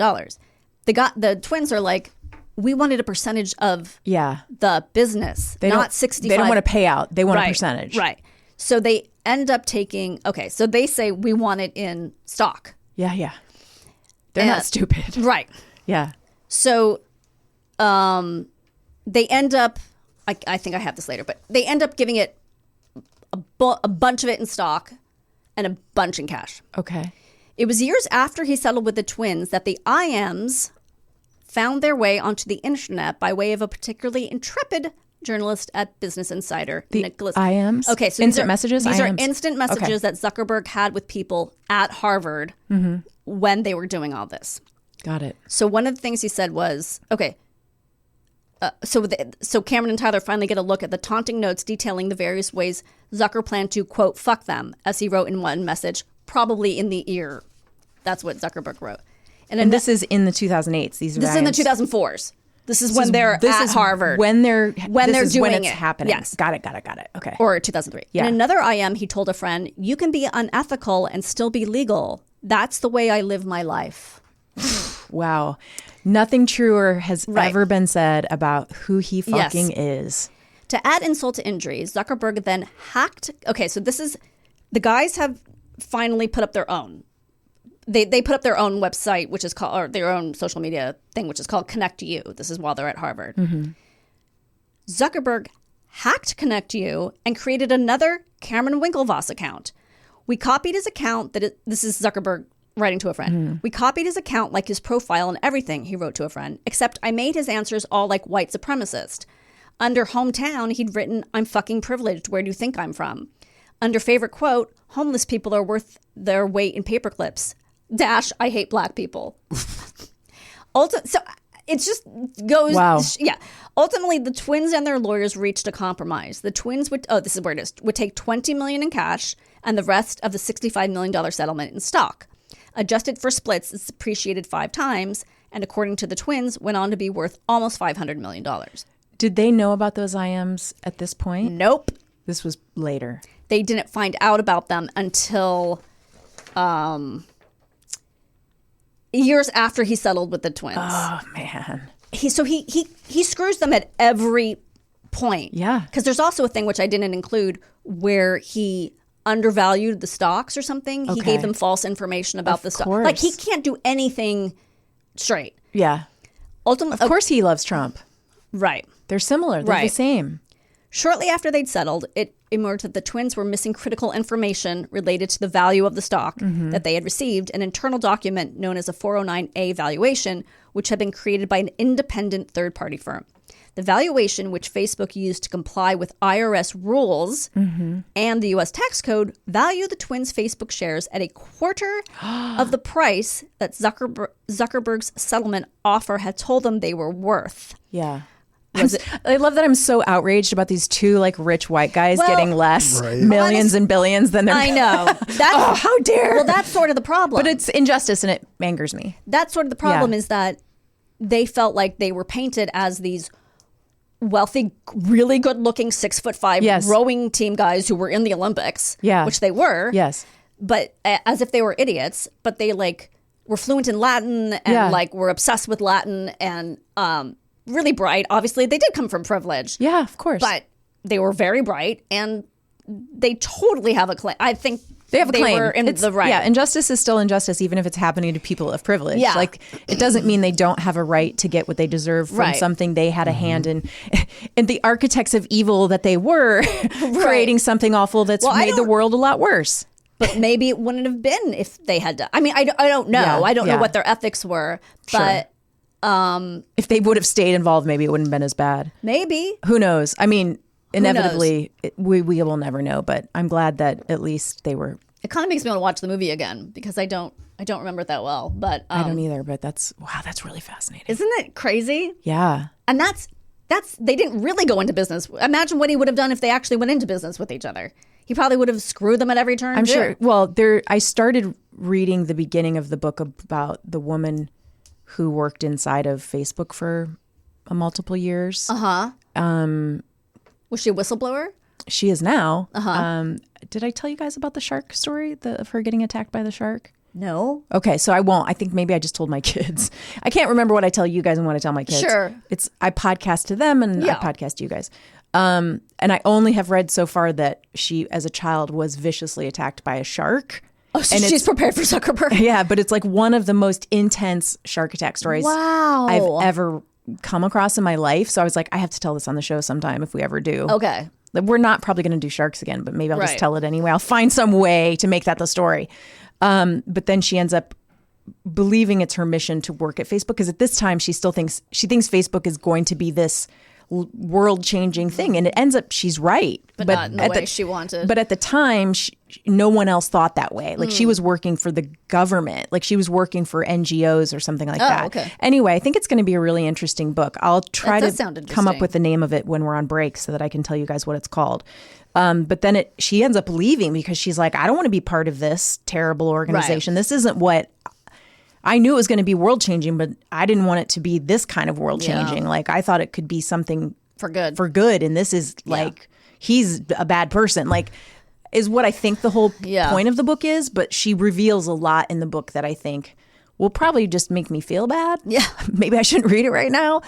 The twins are like, we wanted a percentage of the business, not 65. They don't want a payout. They want a percentage. Right. So they end up taking, so they say we want it in stock. Yeah. They're not stupid. Right. Yeah. So they end up, I think I have this later, but they end up giving it a bunch of it in stock and a bunch in cash. Okay. It was years after he settled with the twins that the IMs found their way onto the internet by way of a particularly intrepid journalist at Business Insider, Nicholas. IMs? Okay, so instant messages? These IMs. are instant messages that Zuckerberg had with people at Harvard when they were doing all this. Got it. So one of the things he said was, so Cameron and Tyler finally get a look at the taunting notes detailing the various ways Zucker planned to, quote, fuck them, as he wrote in one message, probably in the ear. That's what Zuckerberg wrote. And this is in the 2008s. This is in the 2004s. This is when they're at Harvard. When they're doing it's it. Happening. Yes. Got it. Okay. Or 2003. Yeah. In another IM, he told a friend, you can be unethical and still be legal. That's the way I live my life. Wow. Nothing truer has ever been said about who he fucking is. To add insult to injury, Zuckerberg then hacked. Okay, so this is, the guys have finally put up their own. They put up their own website, which is called, or their own social media thing, which is called Connect You. This is while they're at Harvard. Mm-hmm. Zuckerberg hacked Connect You and created another Cameron Winklevoss account. We copied his account. This is Zuckerberg writing to a friend. Mm-hmm. We copied his account like his profile and everything, he wrote to a friend, except I made his answers all like white supremacist. Under hometown, he'd written, I'm fucking privileged. Where do you think I'm from? Under favorite quote, homeless people are worth their weight in paper clips. Dash, I hate black people. So it just goes. Wow. Yeah. Ultimately, the twins and their lawyers reached a compromise. The twins would, this is where it is, would take $20 million in cash and the rest of the $65 million settlement in stock. Adjusted for splits, it's appreciated 5 times, and according to the twins, went on to be worth almost $500 million. Did they know about those IMs at this point? Nope. This was later. They didn't find out about them until years after he settled with the twins. Oh, man. He screws them at every point. Yeah. Because there's also a thing which I didn't include where he undervalued the stocks or something. Okay. He gave them false information about the stock. Like, he can't do anything straight. Yeah. Ultimately, of course he loves Trump. Right. They're similar. They're the same. Shortly after they'd settled, it emerged that the twins were missing critical information related to the value of the stock that they had received, an internal document known as a 409A valuation, which had been created by an independent third-party firm. The valuation, which Facebook used to comply with IRS rules and the U.S. tax code, valued the twins' Facebook shares at a quarter of the price that Zuckerberg's settlement offer had told them they were worth. Yeah. I love that I'm so outraged about these two like rich white guys getting less millions and billions than their. I know. That's, how dare. Well, that's sort of the problem. But it's injustice and it angers me. That's sort of the problem is that they felt like they were painted as these wealthy, really good-looking 6'5" rowing team guys who were in the Olympics, which they were. Yes. But as if they were idiots, but they like were fluent in Latin and like were obsessed with Latin and really bright. Obviously, they did come from privilege. Yeah, of course. But they were very bright and they totally have a claim. I think they have a claim. Were in the right. Yeah, injustice is still injustice, even if it's happening to people of privilege. Yeah. Like, it doesn't mean they don't have a right to get what they deserve from something they had a hand in. And the architects of evil that they were, creating something awful that's made the world a lot worse. But maybe it wouldn't have been if they had done. I mean, I don't know. Yeah, I don't know what their ethics were. But if they would have stayed involved, maybe it wouldn't have been as bad. Maybe. Who knows? I mean, inevitably, we will never know. But I'm glad that at least they were. It kind of makes me want to watch the movie again because I don't remember it that well. But I don't either. But that's really fascinating. Isn't it crazy? Yeah. And that's they didn't really go into business. Imagine what he would have done if they actually went into business with each other. He probably would have screwed them at every turn. I'm sure. Well, I started reading the beginning of the book about the woman who worked inside of Facebook for multiple years. Was she a whistleblower? She is now. Did I tell you guys about the shark story of her getting attacked by the shark? No. Okay, so I won't. I think maybe I just told my kids. I can't remember what I tell you guys and what I tell my kids. Sure. I podcast to them and I podcast to you guys. And I only have read so far that she, as a child, was viciously attacked by a shark. Oh, so she's prepared for Zuckerberg. Yeah, but it's like one of the most intense shark attack stories I've ever come across in my life. So I was like, I have to tell this on the show sometime if we ever do. Okay. We're not probably going to do sharks again, but maybe I'll just tell it anyway. I'll find some way to make that the story. But then she ends up believing it's her mission to work at Facebook because at this time she thinks Facebook is going to be this world-changing thing, and it ends up she's right, but not in the way she wanted. But at the time, no one else thought that way. Like she was working for the government, like she was working for NGOs or something like that. Okay. Anyway, I think it's going to be a really interesting book. I'll try to come up with the name of it when we're on break so that I can tell you guys what it's called. But then she ends up leaving because she's like, I don't want to be part of this terrible organization. Right. This isn't what I knew it was going to be world changing, but I didn't want it to be this kind of world changing. Like I thought it could be something for good. And this is like, he's a bad person. Like is what I think the whole point of the book is. But she reveals a lot in the book that I think will probably just make me feel bad. Yeah. Maybe I shouldn't read it right now.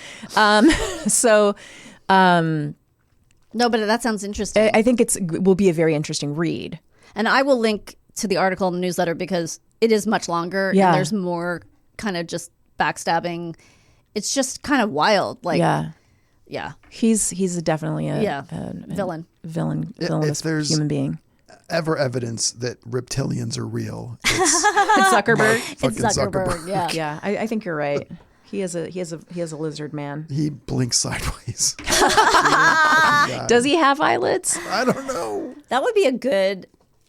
No, but that sounds interesting. I think it will be a very interesting read. And I will link to the article in the newsletter because it is much longer and there's more kind of just backstabbing. It's just kind of wild. Like, yeah. He's definitely a villain. Villainous human being. Ever evidence that reptilians are real? It's Zuckerberg. It's Zuckerberg. Yeah. I think you're right. He is a lizard man. He blinks sideways. Does he have eyelids? I don't know. That would be a good,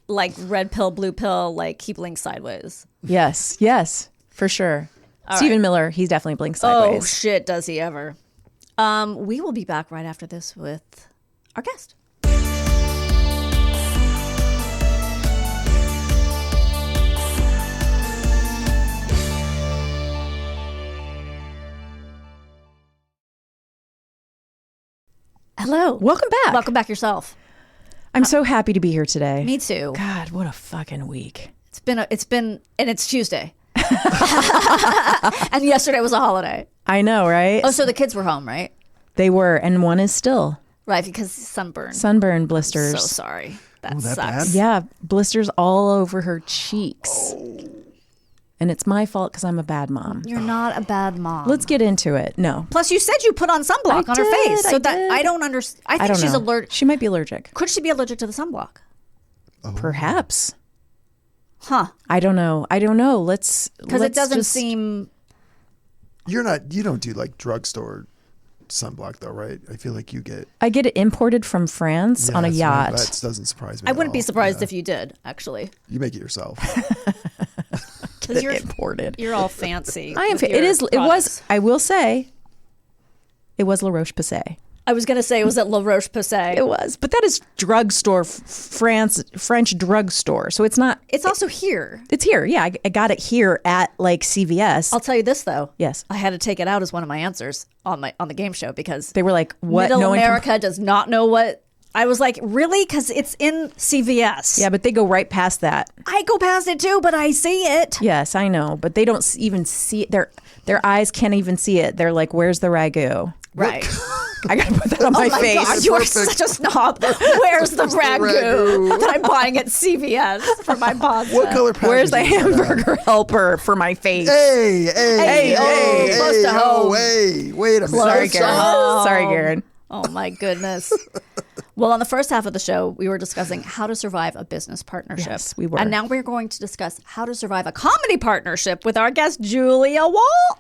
like, red pill, blue pill, like, he blinks sideways. Yes, for sure. Stephen Miller, he definitely blinks sideways. Oh, shit, does he ever. We will be back right after this with our guest. Hello. Welcome back. Welcome back yourself. I'm so happy to be here today. Me too. God, what a fucking week. It's been, and it's Tuesday. And yesterday was a holiday. I know, right? Oh, so the kids were home, right? They were, and one is still. Right, because sunburn. Sunburn blisters. So sorry. That that sucks. bad? Yeah, blisters all over her cheeks. And it's my fault because I'm a bad mom. You're not a bad mom. Let's get into it. No. Plus, you said you put on sunblock on her face. So that I don't understand. I think she's allergic. She might be allergic. Could she be allergic to the sunblock? Perhaps. Huh. I don't know. Let's Because it doesn't seem. You don't do like drugstore sunblock though, right? I feel like you get. I get it imported from France on a yacht. That doesn't surprise me. I wouldn't be surprised if you did, actually. You make it yourself. Because you're imported. You're all fancy. I am. It is. It was. I will say. It was La Roche-Posay. I was going to say, was it La Roche-Posay? It was, but that is drugstore, French drugstore. So it's not. It's also here. It's here. Yeah, I got it here at like CVS. I'll tell you this though. Yes, I had to take it out as one of my answers on the game show because they were like, "What? Middle America does not know what." I was like, really? Because it's in CVS. Yeah, but they go right past that. I go past it too, but I see it. Yes, I know, but they don't even see it. Their eyes can't even see it. They're like, "Where's the ragu?" Right. I gotta put that on my face. God, you are such a snob. Where's the ragu that I'm buying at CVS for my pasta? What color? Where's the hamburger helper for my face? Hey, close to home. Hey, wait a minute. Sorry, Garen. Sorry, Garen. Oh my goodness. Well, on the first half of the show, we were discussing how to survive a business partnership. Yes, we were. And now we're going to discuss how to survive a comedy partnership with our guest, Julia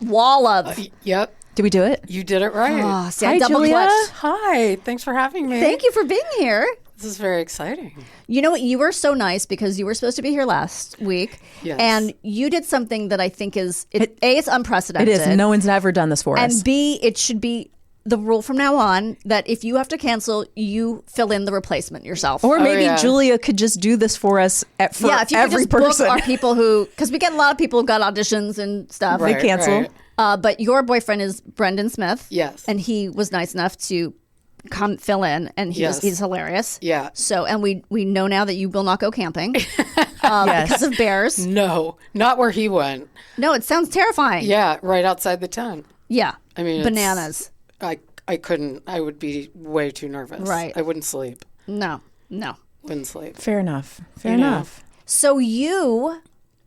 Wolov. Yep. Did we do it? You did it right. Oh, see, Hi, I double Julia. clutched. Hi. Thanks for having me. Thank you for being here. This is very exciting. You know what? You were so nice because you were supposed to be here last week. Yes. And you did something that I think is, A, it's unprecedented. It is. No one's ever done this for us. And B, it should be the rule from now on that if you have to cancel, you fill in the replacement yourself. Or maybe Julia could just do this for us for if you every could just person. book our people who, because we get a lot of people who got auditions and stuff. They cancel. Right. But your boyfriend is Brendan Smith. Yes. And he was nice enough to come fill in, and he's hilarious. Yeah. So, and we know now that you will not go camping because of bears. No, not where he went. No, it sounds terrifying. Yeah, right outside the tent. Yeah. I mean, bananas. I couldn't. I would be way too nervous. Right. I wouldn't sleep. No. Wouldn't sleep. Fair enough. Fair enough. So you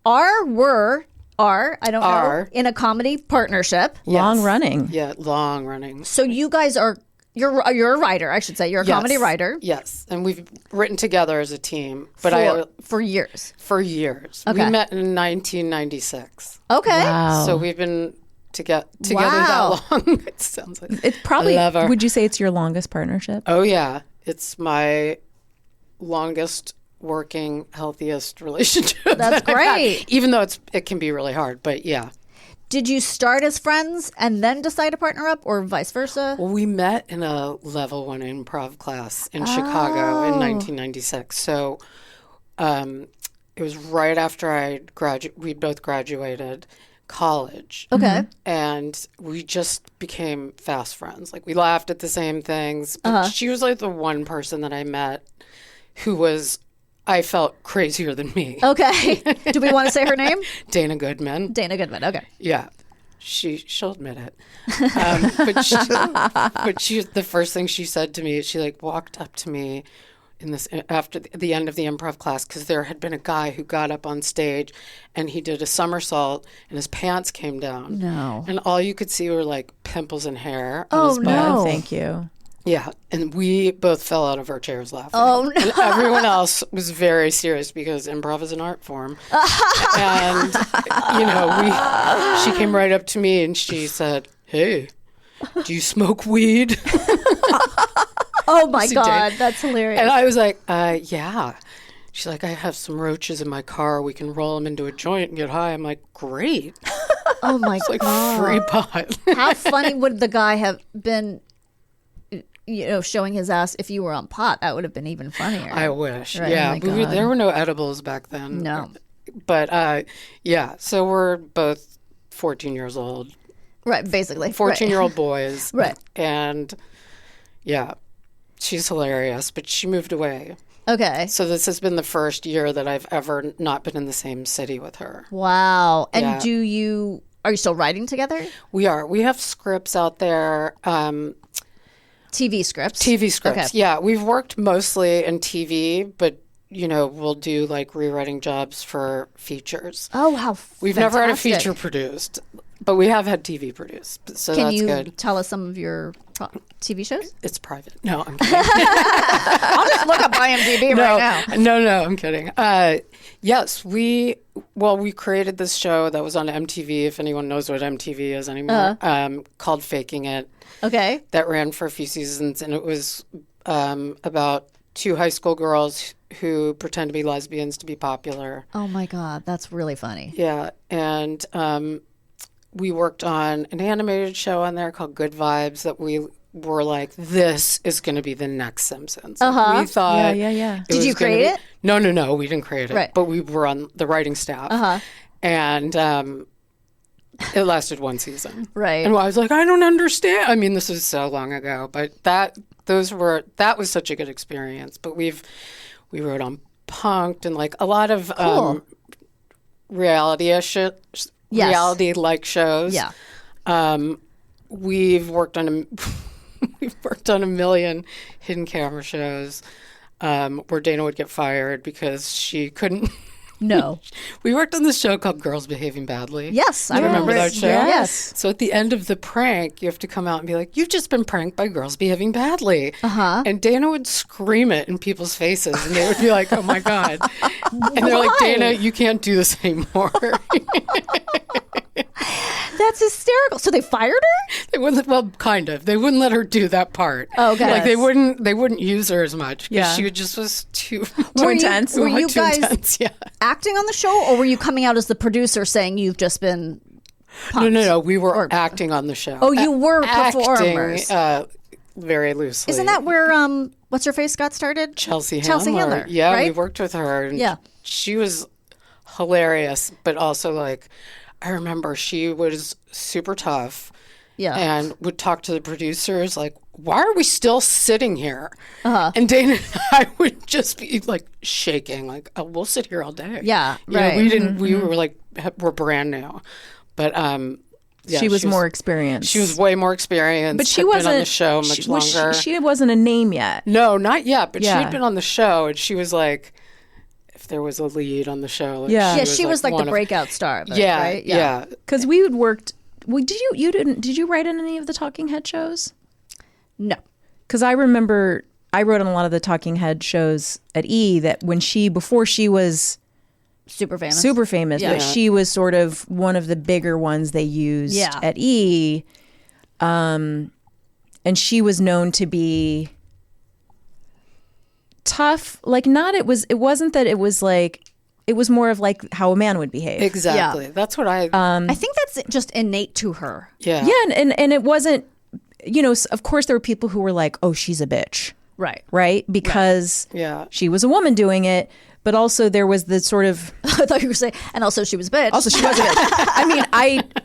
were in a comedy partnership. Long running. Yeah, long running. So you guys you're a writer, I should say. You're a comedy writer. Yes, and we've written together as a team. But for years. For years. Okay. We met in 1996. Okay. Wow. So we've been together that long. It sounds like It's probably, I love her. would you say it's your longest partnership? Oh yeah, it's my longest working, healthiest relationship. That's that I've had. great. Even though it can be really hard, but yeah. Did you start as friends and then decide to partner up, or vice versa? Well, we met in a level 1 improv class in Chicago in 1996. So it was right after we both graduated college. Okay. And we just became fast friends. Like, we laughed at the same things. But she was like the one person that I met who I felt crazier than me. Okay. Do we want to say her name? Dana Goodman. Dana Goodman. Okay. Yeah. She'll admit it. But she, the first thing she said to me, she like walked up to me after the end of the improv class, because there had been a guy who got up on stage and he did a somersault and his pants came down. No. And all you could see were like pimples and hair on his butt. Oh, thank you. Yeah, and we both fell out of our chairs laughing. Oh, no. And everyone else was very serious because improv is an art form. And, she came right up to me and she said, "Hey, do you smoke weed?" Oh, my God. That's hilarious. And I was like, yeah. She's like, "I have some roaches in my car. We can roll them into a joint and get high." I'm like, "Great." Oh, my It's like God. free pot. How funny would the guy have been, showing his ass if you were on pot? That would have been even funnier. I wish. Right, Yeah. oh my But God. there were no edibles back then. No. But yeah, so we're both 14 years old. Right, basically. 14-year-old boys. Right. And yeah, she's hilarious, but she moved away. Okay. So this has been the first year that I've ever not been in the same city with her. Wow. And Yeah. are you still writing together? We are. We have scripts out there. TV scripts? TV scripts. Okay. Yeah, we've worked mostly in TV, but we'll do like rewriting jobs for features. Oh, how We've never had a fantastic. feature produced, but we have had TV produced. So Can that's you good. tell us some of your TV shows? It's private. No, I'm kidding. I'll just look up IMDb right now. No, I'm kidding. Yes, we created this show that was on MTV, if anyone knows what MTV is anymore, called Faking It. Okay. That ran for a few seasons, and it was about two high school girls who pretend to be lesbians to be popular. Oh my God, that's really funny. Yeah, and we worked on an animated show on there called Good Vibes that we were like, this is going to be the next Simpsons. Like, we thought Yeah. Did you create it? No, we didn't create it. Right. But we were on the writing staff. And it lasted one season. Right. And I was like, I don't understand. I mean, this was so long ago, but that was such a good experience. But we wrote on Punk'd and like a lot of reality-like shows. Yeah. We've worked on a million hidden camera shows where Dana would get fired because she couldn't. No. We worked on this show called Girls Behaving Badly. Yes, I remember that show. Yes. So at the end of the prank, you have to come out and be like, "You've just been pranked by girls behaving badly." And Dana would scream it in people's faces, and they would be like, "Oh my God!" And they're like, "Dana, you can't do this anymore." That's hysterical. So they fired her? They wouldn't. Well, kind of. They wouldn't let her do that part. Oh, okay. Like they wouldn't use her as much because Yeah. she just was too intense. Were you too guys intense, yeah. acting on the show, or were you coming out as the producer saying you've just been punked? No. We were acting on the show. Oh, you were performers. Acting, very loosely. Isn't that where what's her face got started? Chelsea Chelsea Handler, Yeah, right? we worked with her. And Yeah. she was hilarious, but also like I remember she was super tough. Yeah. And would talk to the producers like, why are we still sitting here? And Dana and I would just be like shaking, like, oh, we'll sit here all day. Yeah, You know, right. we didn't. We were like, we're brand new, but yeah, she was more experienced. She was way more experienced. but she had wasn't been on the show much longer. She wasn't a name yet. No, not yet. But she Yeah. had been on the show, and she was like, if there was a lead on the show, like, Yeah. Yeah, she was like one the of- breakout star. Of it, Yeah, right? yeah. Because we had worked. Well, did you write in any of the Talking Head shows? No. Because I remember I wrote on a lot of the Talking Head shows at E that before she was Super famous. but she was sort of one of the bigger ones they used Yeah. at E. And she was known to be tough. Like it wasn't that it was like, it was more of like how a man would behave. Exactly. That's what I. I think that's just innate to her. yeah. Yeah, and it wasn't, of course there were people who were like, oh, she's a bitch. Right. Right? Because Yeah. she was a woman doing it, but also there was the sort of I thought you were saying, and also she was a bitch. also she was a bitch. I mean,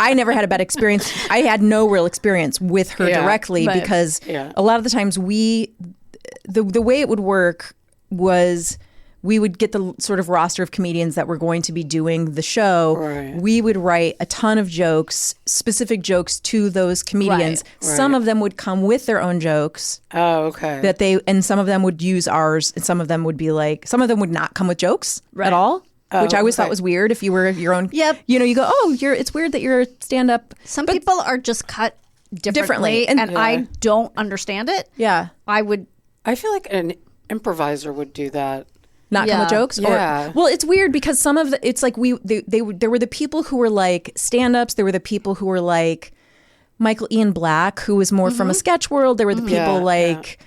I never had a bad experience. I had no real experience with her Yeah. directly Right. because Yeah. a lot of the times the way it would work was we would get the sort of roster of comedians that were going to be doing the show. Right. We would write a ton of jokes, specific jokes to those comedians. Right. Some of them would come with their own jokes Oh, okay. and some of them would use ours, and some of them would be like, some of them would not come with jokes at all, which I always thought was weird. If you were your own, Yep. you go, oh, it's weird that you're a stand-up. Some people are just cut differently, And- and I don't understand it. Yeah, I would. I feel like an improviser would do that. not come with Yeah. jokes. Yeah. Well, it's weird because some of it's like there were the people who were like stand-ups. There were the people who were like Michael Ian Black, who was more from a sketch world. There were the people Yeah, like,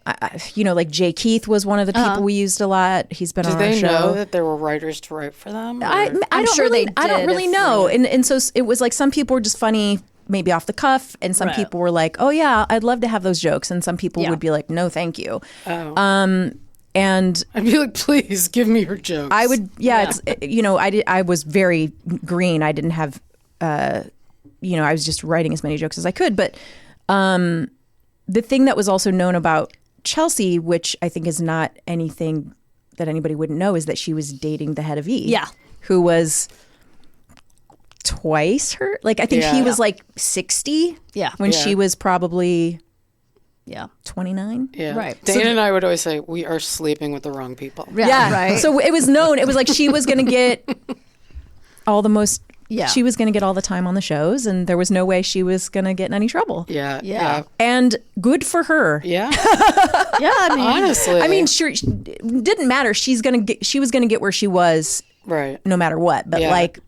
like Jay Keith was one of the people we used a lot. He's been Do on they our show. know that there were writers to write for them? I or- don't sure really, they I don't did really if know. And so it was like some people were just funny, maybe off the cuff, and some Right. people were like, "Oh yeah, I'd love to have those jokes," and some people Yeah. would be like, "No, thank you." Oh. And I'd be like, please give me your jokes. I would, it's I was very green. I didn't have, I was just writing as many jokes as I could. But the thing that was also known about Chelsea, which I think is not anything that anybody wouldn't know, is that she was dating the head of E. Yeah. Who was twice her. Like, I think he Yeah. was like 60. Yeah. When Yeah. she was probably Yeah. 29. Yeah. Right. Dana and I would always say, we are sleeping with the wrong people. Yeah. Right. So it was known. It was like she was going to get all the most. Yeah. She was going to get all the time on the shows, and there was no way she was going to get in any trouble. Yeah. Yeah. And good for her. Yeah. Yeah. I mean, Honestly. I mean, sure, it didn't matter. She was going to get where she was, right. no matter what. But Yeah. like,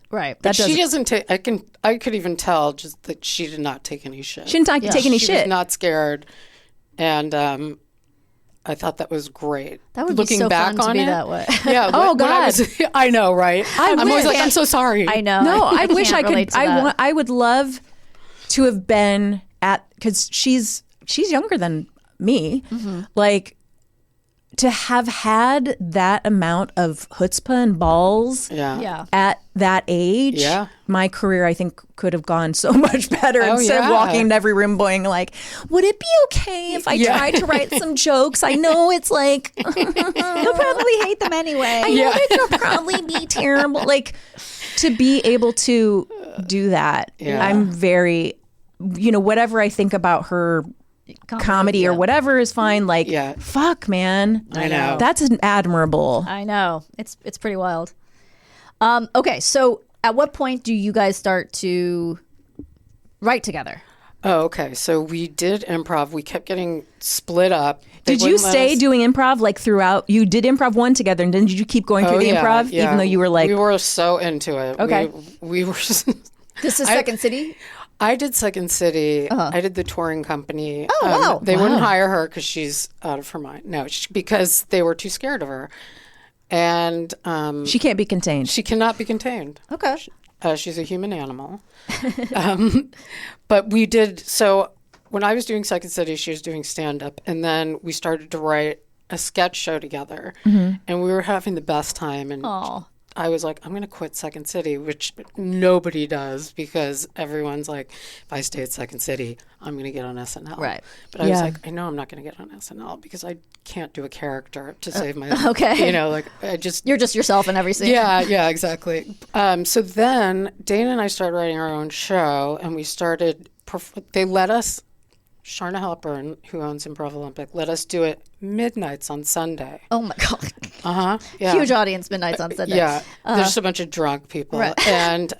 right. that She doesn't. doesn't take, I could even tell just that she did not take any shit. She didn't take any She shit. was not scared. And, I thought that was great. That would Looking be so back fun to on be it, that way. Yeah. Oh, when I God. I know, right? I'm always like, I'm so sorry. I know. No, I wish I can't relate could. to that. I would love to have been at, because she's younger than me. Mm-hmm. Like, to have had that amount of chutzpah and balls Yeah. Yeah. at that age, Yeah. my career, I think, could have gone so much better instead of yeah. walking into every room going like, would it be okay if I tried to write some jokes? I know it's like, You'll probably hate them anyway. I know they're gonna probably be terrible. Like, to be able to do that, Yeah. I'm very, whatever I think about her comedy or whatever is fine. Like, Yeah. fuck, man. I know. That's admirable. I know. It's pretty wild. Okay, so at what point do you guys start to write together? Oh, okay. So we did improv. We kept getting split up. They Did you wouldn't let stay us- doing improv like throughout? You did improv one together, and then did you keep going through Oh, the yeah, improv, yeah. even though you were like, we were so into it. Okay. We were. This is Second City? I did Second City. I did the touring company. Oh, wow. They wouldn't hire her because she's out of her mind. No, because they were too scared of her, and she can't be contained. she cannot be contained. Okay. She's a human animal. But we did, so when I was doing Second City, she was doing stand-up, and then we started to write a sketch show together, and we were having the best time, and Aw. I was like, I'm going to quit Second City, which nobody does because everyone's like, if I stay at Second City, I'm going to get on SNL. Right. But I was Yeah. like, I know I'm not going to get on SNL because I can't do a character to save my okay. like I just You're just yourself in every scene. yeah, exactly. So then Dana and I started writing our own show, and we started. They let us, Sharna Halpern, who owns Improv Olympic, let us do it midnights on Sunday. Oh my God. Yeah. Huge audience midnights on Sunday. Yeah, there's just a bunch of drunk people, Right. and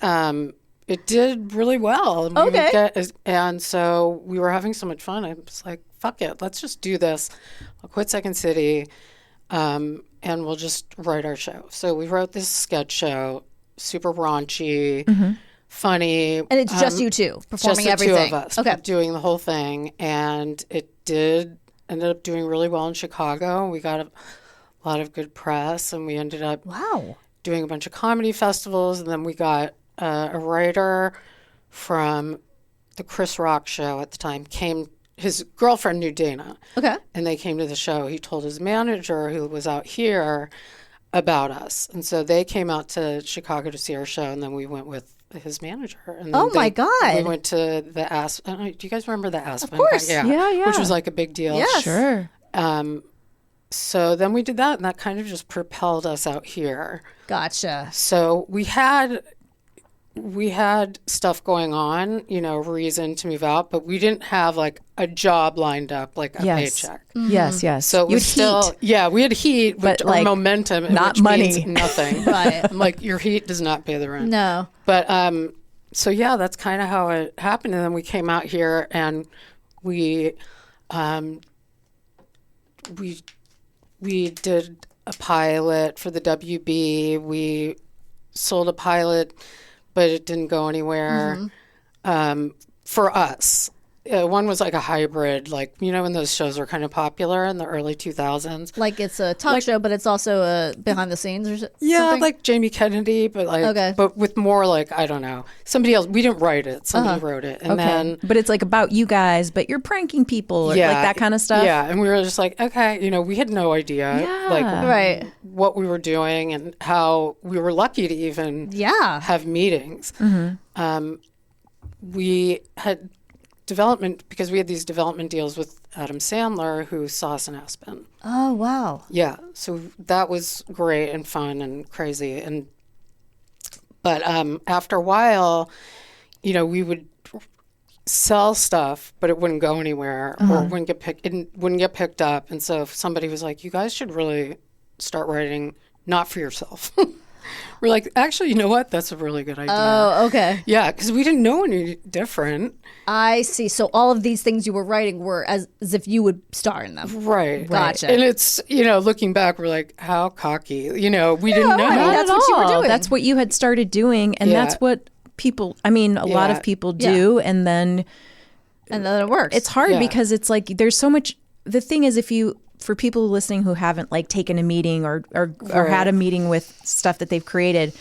it did really well. And we would Okay. and so we were having so much fun. I was like, "Fuck it, let's just do this. I'll quit Second City, and we'll just write our show." So we wrote this sketch show, super raunchy, funny, And it's just you two performing just the everything. two of us Okay. doing the whole thing, and it ended up doing really well in Chicago. We got a lot of good press, and we ended up Wow. doing a bunch of comedy festivals, and then we got a writer from the Chris Rock show at the time his girlfriend knew Dana, Okay. and they came to the show. He told his manager, who was out here, about us, and so they came out to Chicago to see our show, and then we went with his manager. And then Oh, my God. We went to the Aspen. I don't know, do you guys remember the Aspen? Of course. Yeah. Which was like a big deal. Yes. Sure. So then we did that, and that kind of just propelled us out here. Gotcha. So we had stuff going on, reason to move out, but we didn't have like a job lined up, like a Yes. paycheck. Yes. So it You was had still, heat. we had heat, But, or like, momentum, not which money. means nothing. Right. I'm like, your heat does not pay the rent. No. But so yeah, that's kind of how it happened. And then we came out here, and we did a pilot for the WB. We sold a pilot, but it didn't go anywhere. For us, one was like a hybrid, like when those shows were kind of popular in the early 2000s. Like it's a talk show, but it's also a behind the scenes or something? Yeah, like Jamie Kennedy, but but with more like, I don't know, somebody else. We didn't write it; somebody wrote it, and then But it's like about you guys, but you're pranking people, or like that kind of stuff. Yeah, and we were just like, okay, we had no idea, like Right. what we were doing and how we were lucky to even Yeah. have meetings. We had development because we had these development deals with Adam Sandler, who saw us in Aspen. Oh, wow. Yeah, so that was great and fun and crazy. But after a while, we would sell stuff, but it wouldn't go anywhere or it wouldn't get picked up. And so if somebody was like, you guys should really start writing not for yourself. We're like, actually, you know what? That's a really good idea. Oh, okay. Yeah, because we didn't know any different. I see. So all of these things you were writing were as if you would star in them. Right. Gotcha. And it's, looking back, we're like, how cocky. We didn't know. I mean, that's what you were doing. That's what you had started doing. And that's what people, a lot of people do. And then it works. it's hard because it's like there's so much. The thing is, for people listening who haven't like taken a meeting or had a meeting with stuff that they've created,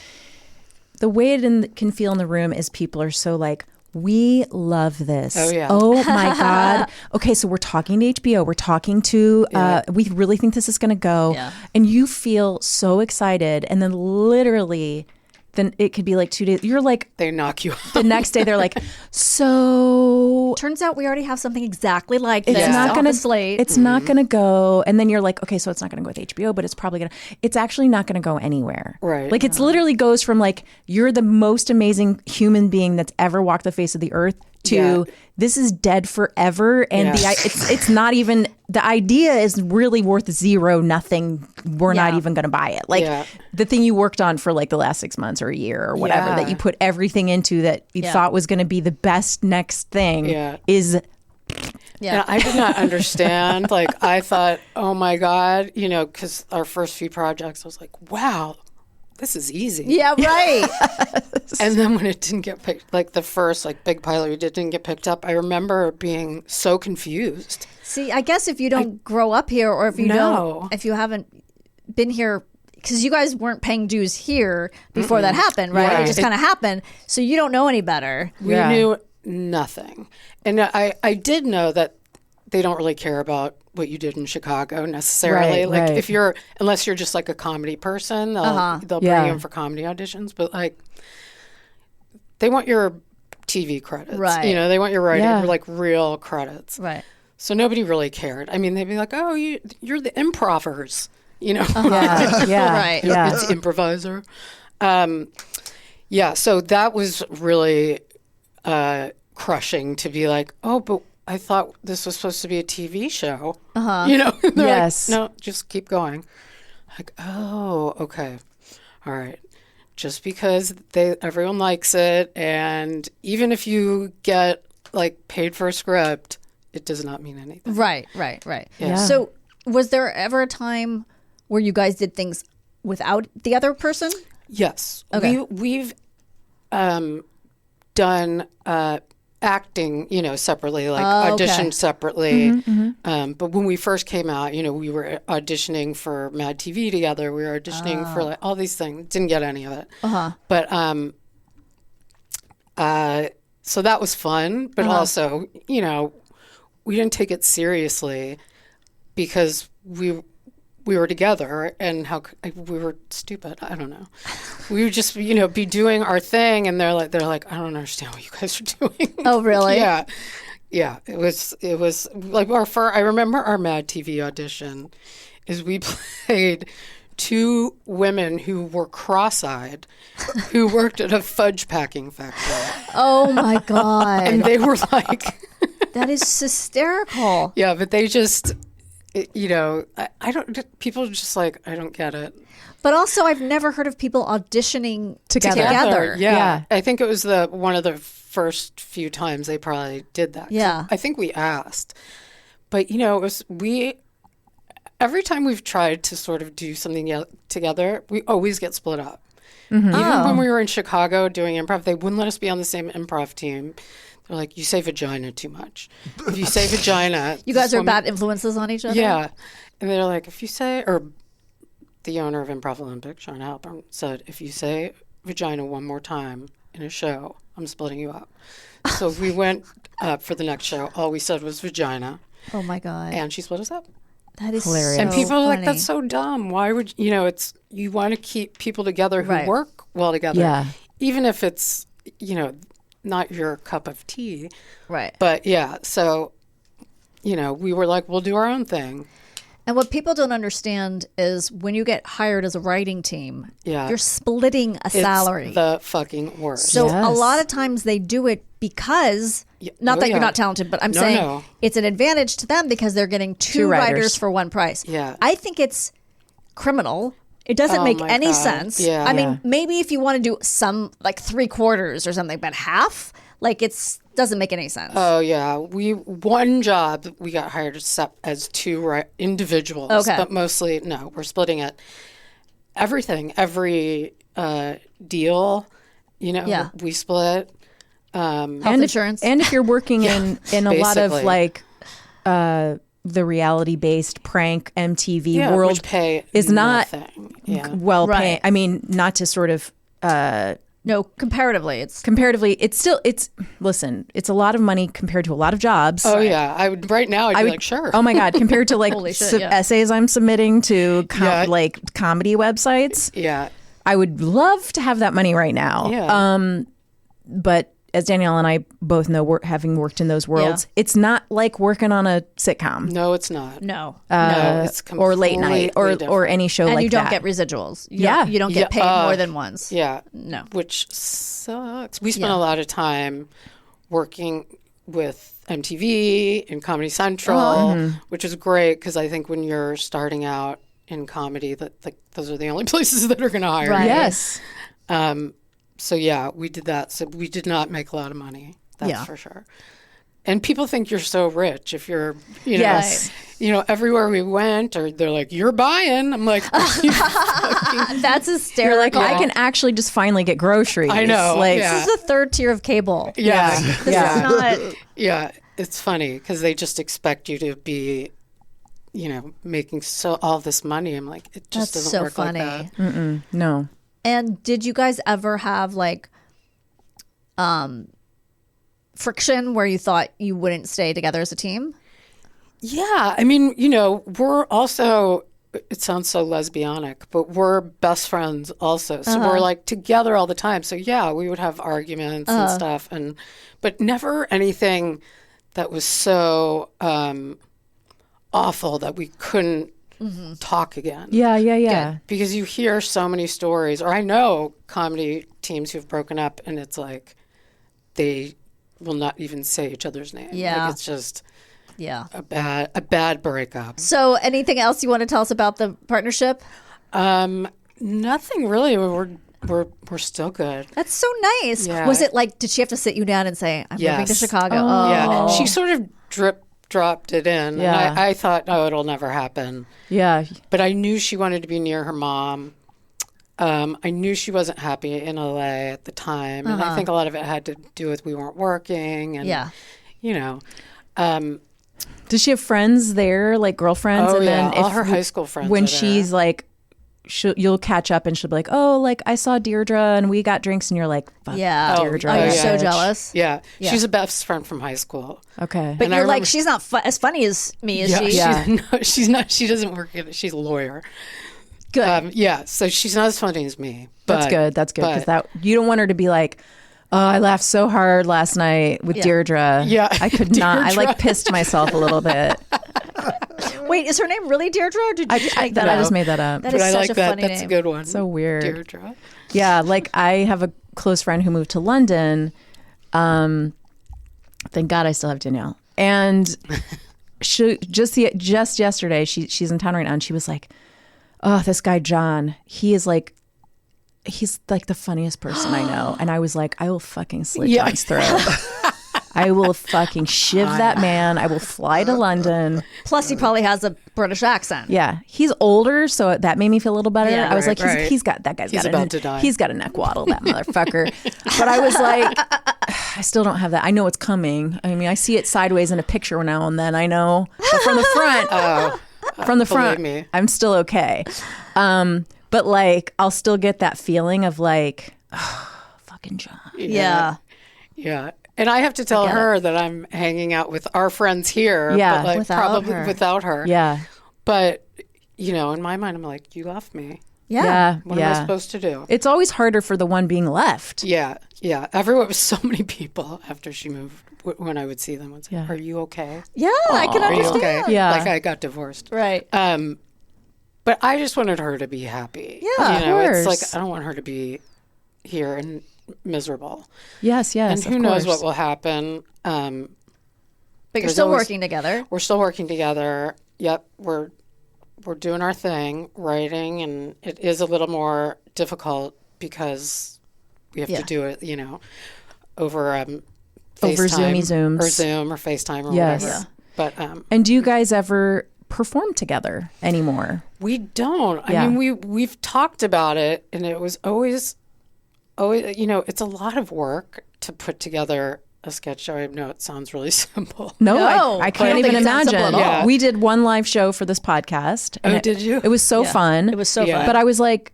the way it can feel in the room is people are so like, we love this. Oh, yeah. Oh, my God. Okay, so we're talking to HBO. We're talking to, we really think this is going to go. Yeah. And you feel so excited. And then literally, then it could be like 2 days. You're like, they knock you out. the next day they're like, so turns out we already have something exactly like it's this not going to slate. It's not going to go. And then you're like, okay, so it's not going to go with HBO, but it's probably going to. It's actually not going to go anywhere. Right. Like it's literally goes from like you're the most amazing human being that's ever walked the face of the earth to this is dead forever. And it's not even, the idea is really worth zero, nothing. We're not even going to buy it. Like the thing you worked on for like the last 6 months or a year or whatever that you put everything into that you thought was going to be the best next thing is. Yeah. And I did not understand. Like I thought, oh my God, because our first few projects, I was like, wow, this is easy. Yeah, right. And then when it didn't get picked, like the first big pilot we didn't get picked up, I remember being so confused. See, I guess if you don't grow up here or if you haven't been here, because you guys weren't paying dues here before that happened, right? It just kind of happened. So you don't know any better. We knew nothing. And I did know that they don't really care about what you did in Chicago necessarily. Unless you're just like a comedy person, they'll bring you in for comedy auditions. But like, they want your TV credits. Right. They want your writing, like real credits. Right. So nobody really cared. I mean, they'd be like, oh, you're the improvers, Right. It's improviser. So that was really crushing to be like, oh, but I thought this was supposed to be a TV show. Yes. Like, no, just keep going. Like, oh, okay. All right. Just because everyone likes it, and even if you get like paid for a script, it does not mean anything. Right. Yeah. So was there ever a time where you guys did things without the other person? Yes. Okay. We've done acting, separately, like auditioned separately. But when we first came out, we were auditioning for Mad TV together. We were auditioning for like all these things. Didn't get any of it. But so that was fun. But also, we didn't take it seriously because we were together, and we were stupid. I don't know. We would just, be doing our thing, and they're like, I don't understand what you guys are doing. Oh, really? Yeah. It was like I remember our Mad TV audition is we played two women who were cross-eyed, who worked at a fudge packing factory. Oh my God. And they were like, that is hysterical. Yeah, but they just, I don't, people are just like, I don't get it. But also, I've never heard of people auditioning together. Yeah. I think it was one of the first few times they probably did that. Yeah. I think we asked. But, every time we've tried to sort of do something together, we always get split up. Even when we were in Chicago doing improv, they wouldn't let us be on the same improv team. They're like, you say vagina too much. If you say vagina... You guys are bad influences on each other? Yeah. And they're like, if you say... Or the owner of Improv Olympic, Sean Halpern, said, if you say vagina one more time in a show, I'm splitting you up. So we went up for the next show. All we said was vagina. Oh, my God. And she split us up. That is hilarious. So and people are like, funny. that's so dumb. Why would... it's... You want to keep people together who work well together. Yeah. Even if it's, not your cup of tea. Right. But yeah, so, we were like, we'll do our own thing. And what people don't understand is when you get hired as a writing team, Yeah. you're splitting a salary. It's the fucking worst. So Yes. a lot of times they do it because, not that you're not talented, but I'm saying it's an advantage to them because they're getting two writers for one price. Yeah. I think it's criminal. It doesn't make my any God. sense. Yeah. I mean, maybe if you want to do some like 3/4 or something, but half, like doesn't make any sense. Oh yeah, one job we got hired as two individuals, Okay. but mostly no, we're splitting it. Everything, every deal, Yeah. we split. Health insurance. And if you're working in a lot of basically. like the reality based prank MTV Yeah, world which pay is not nothing. Yeah. well Right. paying. I mean, not to sort of No, comparatively, it's comparatively, it's listen, it's a lot of money compared to a lot of jobs. Oh yeah, I would right now. I'd be like, sure. Oh my God, compared to like Holy shit, yeah. essays I'm submitting to Yeah. like comedy websites, Yeah, I would love to have that money right now. yeah. But as Danielle and I both know, having worked in those worlds, it's not like working on a sitcom. No, it's not. no. No, it's Or late night, or completely any show And like you don't that. get residuals. Yeah. You don't get paid more than once. Yeah. No. Which sucks. We spent Yeah. a lot of time working with MTV and Comedy Central, which is great because I think when you're starting out in comedy, that like those are the only places that are going to hire Right. you. Yes. So yeah, we did that. So we did not make a lot of money. That's Yeah. for sure. And people think you're so rich if you're, Yes. everywhere we went, or they're like, "You're buying." I'm like, That's You're hysterical. like, I can actually just finally get groceries. I know, Like, yeah. This is the third tier of cable. yeah, This yeah. is not. Yeah, it's funny because they just expect you to be, making all this money. I'm like, it just That's doesn't so work funny. like that. no. And did you guys ever have like friction where you thought you wouldn't stay together as a team? Yeah, I mean, we're also. It sounds so lesbianic, but we're best friends also. So we're like together all the time. So yeah, we would have arguments and stuff, but never anything that was so awful that we couldn't talk again. Yeah, yeah, yeah. Because you hear so many stories, or I know comedy teams who've broken up, and it's like they will not even say each other's name. Yeah. Like it's just Yeah. a bad breakup. So, anything else you want to tell us about the partnership? Nothing really. We're still good. That's so nice. Yeah. Was it like, did she have to sit you down and say, I'm moving to Yes. Chicago? Yeah, she sort of dropped it in. Yeah. And I thought, oh, it'll never happen. Yeah. But I knew she wanted to be near her mom. I knew she wasn't happy in LA at the time. And I think a lot of it had to do with we weren't working. And, Yeah. Does she have friends there, like girlfriends? Oh, and yeah. then All her high school friends when are there. she's like, you'll catch up and she'll be like, oh, like I saw Deirdre and we got drinks, and you're like, fuck Yeah. Deirdre. Oh, you're yeah. so jealous. Yeah. She's a best friend from high school. Okay. But And I you're like, remember- she's not as funny as me, is she? Yeah. She's not. She doesn't work at it. She's a lawyer. Good. Yeah. So she's not as funny as me. But, That's good. That's good. Because but- you don't want her to be like, oh, I laughed so hard last night with Deirdre. Yeah. I could not. I like pissed myself a little bit. Wait, is her name really Deirdre? Or did you just make that I up? just made that up. That But is I such like a that. funny That's name. a good one. So weird. Deirdre. Yeah, like I have a close friend who moved to London. Thank God I still have Danielle. And she just yesterday, she's in town right now, and she was like, "Oh, this guy John, he's like the funniest person I know." And I was like, "I will fucking slit Yeah. John's throat. I will fucking shiv that man. I will fly to London." Plus, he probably has a British accent. Yeah, he's older, so that made me feel a little better. Yeah. I was Right, like, right. he's got that guy's He's got about to die. He's got a neck waddle, that motherfucker. But I was like, I still don't have that. I know it's coming. I mean, I see it sideways in a picture now and then. I know, but from the front, from the front, me. I'm still okay. But like, I'll still get that feeling of like, fucking John. Yeah. Yeah. And I have to tell her that I'm hanging out with our friends here. Yeah. But like Without probably her. without her. Yeah, But, in my mind, I'm like, you left me. yeah, What yeah. am I supposed to do? It's always harder for the one being left. Yeah. Yeah. Everyone was so many people after she moved. when I would see them, would say, Yeah. "Are you okay? Yeah, I can Are you understand. okay?" Yeah. Like I got divorced. Right. But I just wanted her to be happy. Yeah, you know, of it's course. like I don't want her to be here and miserable. Yes, And who of knows course. what will happen? But you're there's still always- working together. We're still working together. Yep, we're doing our thing, writing, and it is a little more difficult because we have Yeah. to do it, over Over FaceTime Zooms. or Zoom or FaceTime or Yes. whatever. But And do you guys ever perform together anymore? we don't. Yeah. I mean, we've talked about it, and it was always, it's a lot of work to put together a sketch show. I know it sounds really simple. No, No, I I can't don't even think it sounds simple imagine. at all. We did one live show for this podcast. and did you? It was so fun. It was so Yeah. fun. But I was like,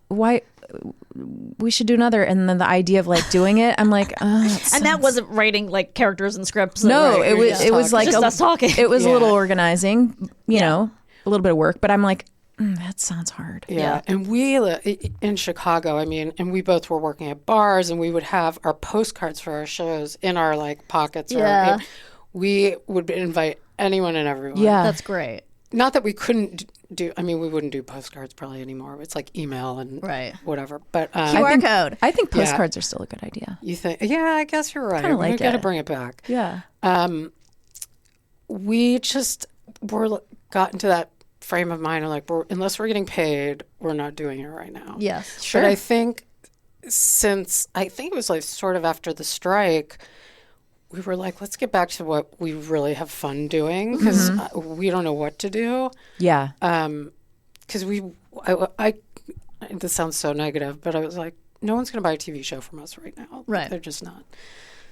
why? We should do another. And then the idea of like doing it, I'm like, and that wasn't writing like characters and scripts. no. Right. It was just it was talking. like Just us talking. It was a little Yeah. organizing, you know, a little bit of work. But I'm like, that sounds hard. Yeah. And we in Chicago, I mean, and we both were working at bars, and we would have our postcards for our shows in our like pockets. Yeah. We would invite anyone and everyone. Yeah. That's great. Not that we couldn't do. I mean, we wouldn't do postcards probably anymore. It's like email and Right. whatever. But QR code. I think postcards are still a good idea. you think? Yeah, I guess you're right. Kinda We like got to it. bring it back. Yeah. We just got into that frame of mind of like, unless we're getting paid, we're not doing it right now. Yes. Sure. But I think it was like sort of after the strike, we were like, let's get back to what we really have fun doing because we don't know what to do. Yeah. Because this sounds so negative, but I was like, no one's going to buy a TV show from us right now. Right. They're just not.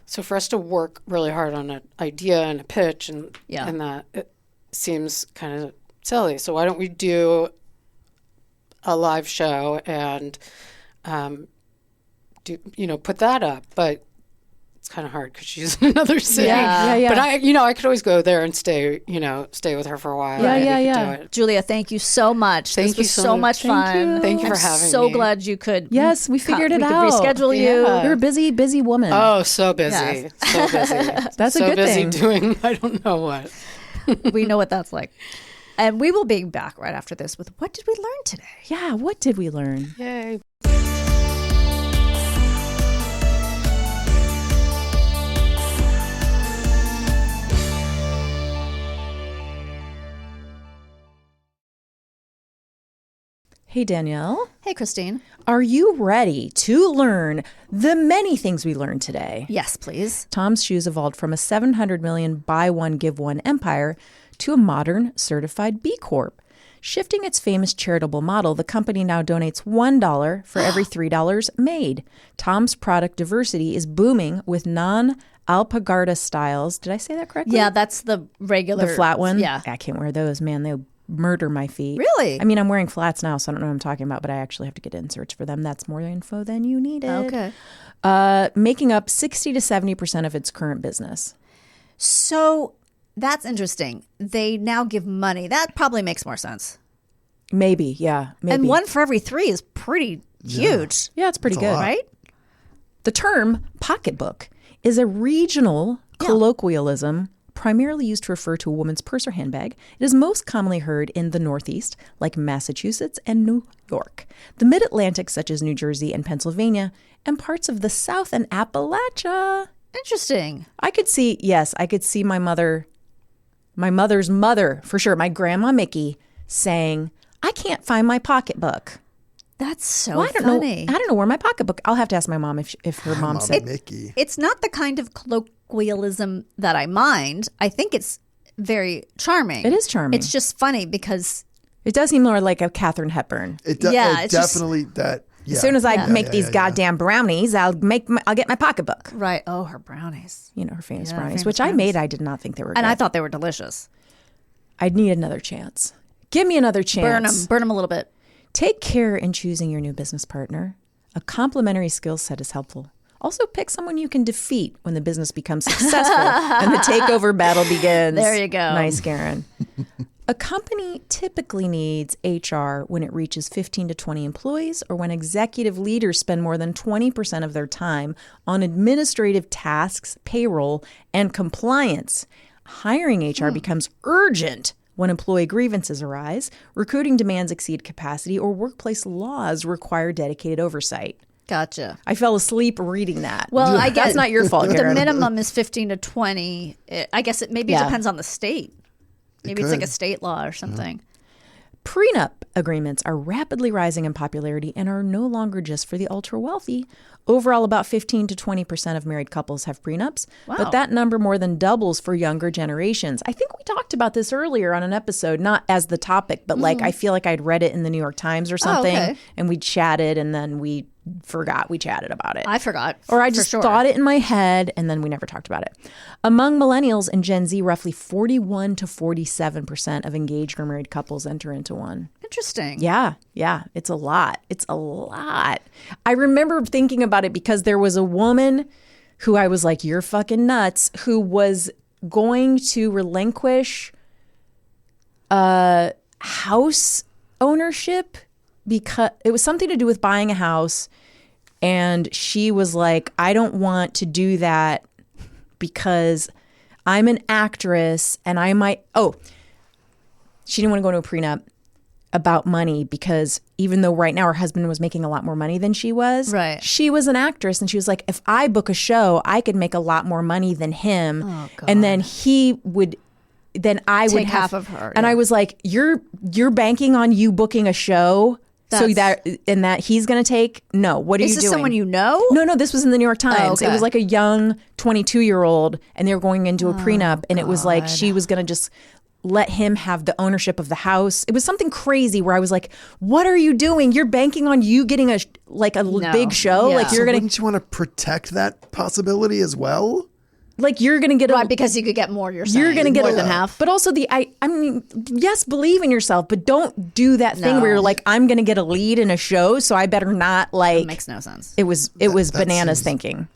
So for us to work really hard on an idea and a pitch and that, it seems kind of silly. So why don't we do a live show and put that up? But it's kind of hard because she's in another city. Yeah. But I could always go there and stay with her for a while. Yeah, and we yeah, could yeah. do it. Julia, thank you so much. Thank this you was so so much. much fun. Thank you for I'm having so me. glad you could. Yes, we figured it we out. could reschedule you. Yeah. You're a busy woman. Oh, so busy. Yes. So busy. That's a so good busy thing. doing I don't know what. We know what that's like. And we will be back right after this with what did we learn today? Yeah. What did we learn? Yay. Hey, Danielle. Hey, Kristine. Are you ready to learn the many things we learned today? Yes, please. Tom's Shoes evolved from a 700 million buy one, give one empire to a modern certified B Corp. Shifting its famous charitable model, the company now donates $1 for every $3 made. Tom's product diversity is booming with non-alpagarda styles. Did I say that correctly? Yeah, that's the regular. The flat one? Yeah. I can't wear those, man. They'll murder my feet. Really? I mean, I'm wearing flats now, so I don't know what I'm talking about, but I actually have to get inserts for them. That's more info than you needed. Okay. Making up 60 to 70% of its current business. So that's interesting. They now give money. That probably makes more sense. Maybe, yeah. Maybe. And one for every three is pretty huge, Yeah, it's pretty That's a good. lot. right? The term pocketbook is a regional colloquialism primarily used to refer to a woman's purse or handbag. It is most commonly heard in the Northeast, like Massachusetts and New York, the Mid-Atlantic, such as New Jersey and Pennsylvania, and parts of the South and Appalachia. Interesting. I could see my mother's mother, for sure, my grandma Mickey, saying, I can't find my pocketbook. That's so Well, I don't funny. know. I don't know where my pocketbook. I'll have to ask my mom if her mom Mom said. Mickey. It's not the kind of colloquialism that I mind. I think it's very charming. It is charming. It's just funny because It does seem more like a Katharine Hepburn. Yeah, It it's just- definitely that. Yeah. As soon as I make these yeah. goddamn brownies, I'll get my pocketbook. right. Oh, her brownies. You know, her famous Yeah, brownies, famous which I brownies. made. I did not think they were And good. I thought they were delicious. I'd need another chance. Give me another chance. Burn them a little bit. Take care in choosing your new business partner. A complementary skill set is helpful. Also, pick someone you can defeat when the business becomes successful and the takeover battle begins. There you go. Nice, Karen. A company typically needs HR when it reaches 15 to 20 employees or when executive leaders spend more than 20% of their time on administrative tasks, payroll, and compliance. Hiring HR becomes urgent when employee grievances arise, recruiting demands exceed capacity, or workplace laws require dedicated oversight. Gotcha. I fell asleep reading that. Well, I guess that's not your fault, the Karen. minimum is 15 to 20. I guess it depends on the state. Maybe it's like a state law or something. Prenup agreements are rapidly rising in popularity and are no longer just for the ultra wealthy. Overall, about 15 to 20% of married couples have prenups, but that number more than doubles for younger generations. I think we talked about this earlier on an episode, not as the topic, but like I feel like I'd read it in the New York Times or something, and we chatted, and then we forgot we chatted about it. I forgot. Or I just thought it in my head, and then we never talked about it. Among millennials and Gen Z, roughly 41 to 47% of engaged or married couples enter into one. Interesting. Yeah. It's a lot. I remember thinking about it because there was a woman who I was like, you're fucking nuts, who was going to relinquish house ownership because it was something to do with buying a house. And she was like, I don't want to do that because I'm an actress and I might, she didn't want to go into a prenup about money because even though right now her husband was making a lot more money than she was, right. She was an actress and she was like, if I book a show, I could make a lot more money than him. Oh, God. And then he would, then I would take half of her. And I was like, you're banking on you booking a show so that he's going to take? No. What are you doing? Is this someone you know? No, this was in the New York Times. Oh, okay. It was like a young 22-year-old and they were going into a prenup and it was like she was going to just let him have the ownership of the house. It was something crazy where I was like, what are you doing? You're banking on you getting a big show? Yeah. Like you're going Wouldn't you want to protect that possibility as well? Like you're going to get right, because you could get more. You're saying going to get more than half. But also I mean, yes, believe in yourself, but don't do that thing where you're like, I'm going to get a lead in a show, so I better not like. That makes no sense. It was bananas thinking.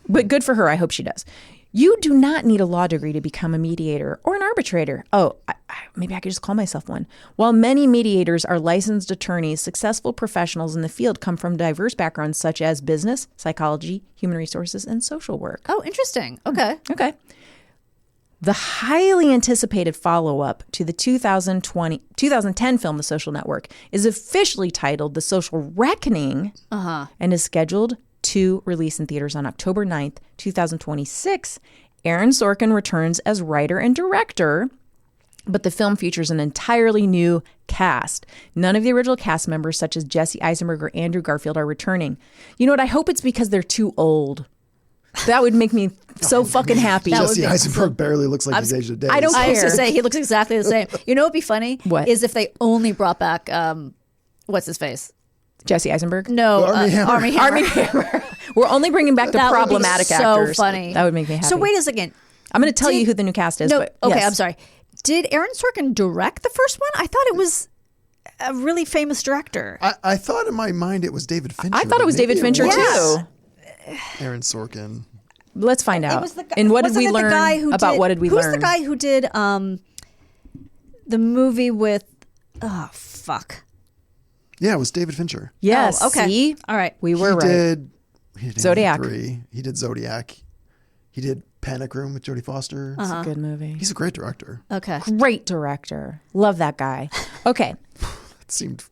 But good for her. I hope she does. You do not need a law degree to become a mediator or an arbitrator. Maybe I could just call myself one. While many mediators are licensed attorneys, successful professionals in the field come from diverse backgrounds such as business, psychology, human resources, and social work. Oh, interesting. Okay. The highly anticipated follow-up to the 2010 film The Social Network is officially titled The Social Reckoning and is scheduled to release in theaters on October 9th, 2026. Aaron Sorkin returns as writer and director, but the film features an entirely new cast. None of the original cast members, such as Jesse Eisenberg or Andrew Garfield, are returning. You know what? I hope it's because they're too old. That would make me so fucking happy. Jesse Eisenberg barely looks like he's aged a day. I don't I was care. to say he looks exactly the same. You know what'd be funny? What? Is if they only brought back what's his face? Jesse Eisenberg? No, Armie Hammer. Armie Hammer. We're only bringing back the That would be problematic so actors. funny. That would make me happy. So wait a second. I'm going to tell you who the new cast is. No, but okay, yes. I'm sorry. Did Aaron Sorkin direct the first one? I thought it was a really famous director. I thought in my mind it was David Fincher. I thought it was David Fincher too. Aaron Sorkin. Let's find out. It was the guy, and what did we wasn't it the learn guy who about did, what did we who's learn? the guy who did the movie with fuck. Yeah, it was David Fincher. Yes. Oh, okay. See? All right. We were he right. did Zodiac. Alien 3. He did Zodiac. He did Panic Room with Jodie Foster. It's a good movie. He's a great director. Okay. Great director. Love that guy. Okay. It seemed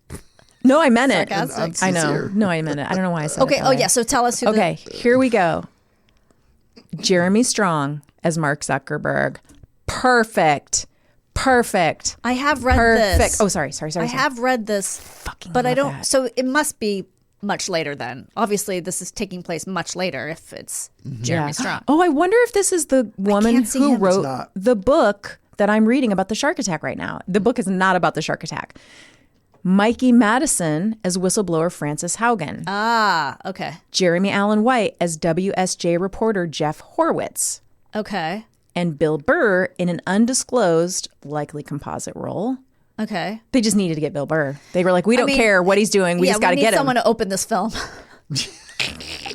No, I meant it. Sarcastic. I know. Unsincere. No, I meant it. I don't know why I said it. Okay. that Oh way. yeah. So tell us who. Okay, here we go. Jeremy Strong as Mark Zuckerberg. Perfect. I have read Perfect. this. Oh, sorry. I have read this, Fucking but I love don't. that. So it must be much later then. Obviously, this is taking place much later if it's Jeremy Strong. Oh, I wonder if this is the woman can't see who him. It's wrote not. the book that I'm reading about the shark attack right now. The book is not about the shark attack. Mikey Madison as whistleblower Francis Haugen. Ah. Okay. Jeremy Allen White as WSJ reporter Jeff Horwitz. Okay. And Bill Burr in an undisclosed, likely composite role. Okay. They just needed to get Bill Burr. They were like, we don't care what he's doing. We just got to need get him. someone to open this film.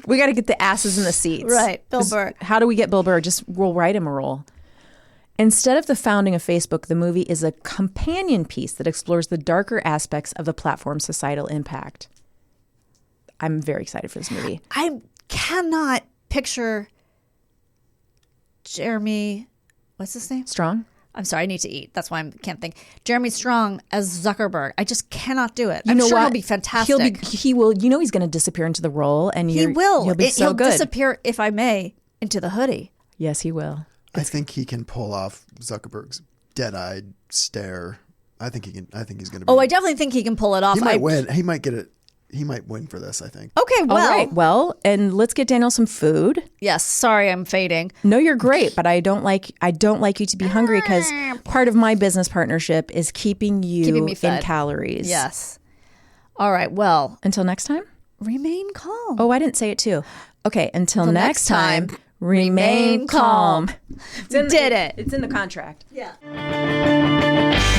We got to get the asses in the seats. Right. Bill Burr. How do we get Bill Burr? We'll write him a role. Instead of the founding of Facebook, the movie is a companion piece that explores the darker aspects of the platform's societal impact. I'm very excited for this movie. I cannot picture Jeremy, what's his name? Strong? I'm sorry, I need to eat. That's why I can't think. Jeremy Strong as Zuckerberg. I just cannot do it. You know sure what? he'll be fantastic. He will. You know he's going to disappear into the role, and He will. He'll be so He'll good. disappear, if I may, into the hoodie. Yes, he will. I think he can pull off Zuckerberg's dead-eyed stare. I think he can. I think he's going to be. Oh, I definitely think he can pull it off. He might win. He might get it. He might win for this, I think. Okay, well. All right. Well, and let's get Danielle some food. Yes, sorry I'm fading. No, you're great, but I don't like you to be hungry because part of my business partnership is keeping me in fed. calories. Yes. All right, well. Until next time? Remain calm. Oh, I didn't say it too. Okay, until next time, remain calm. Did it. It's in the contract. Yeah.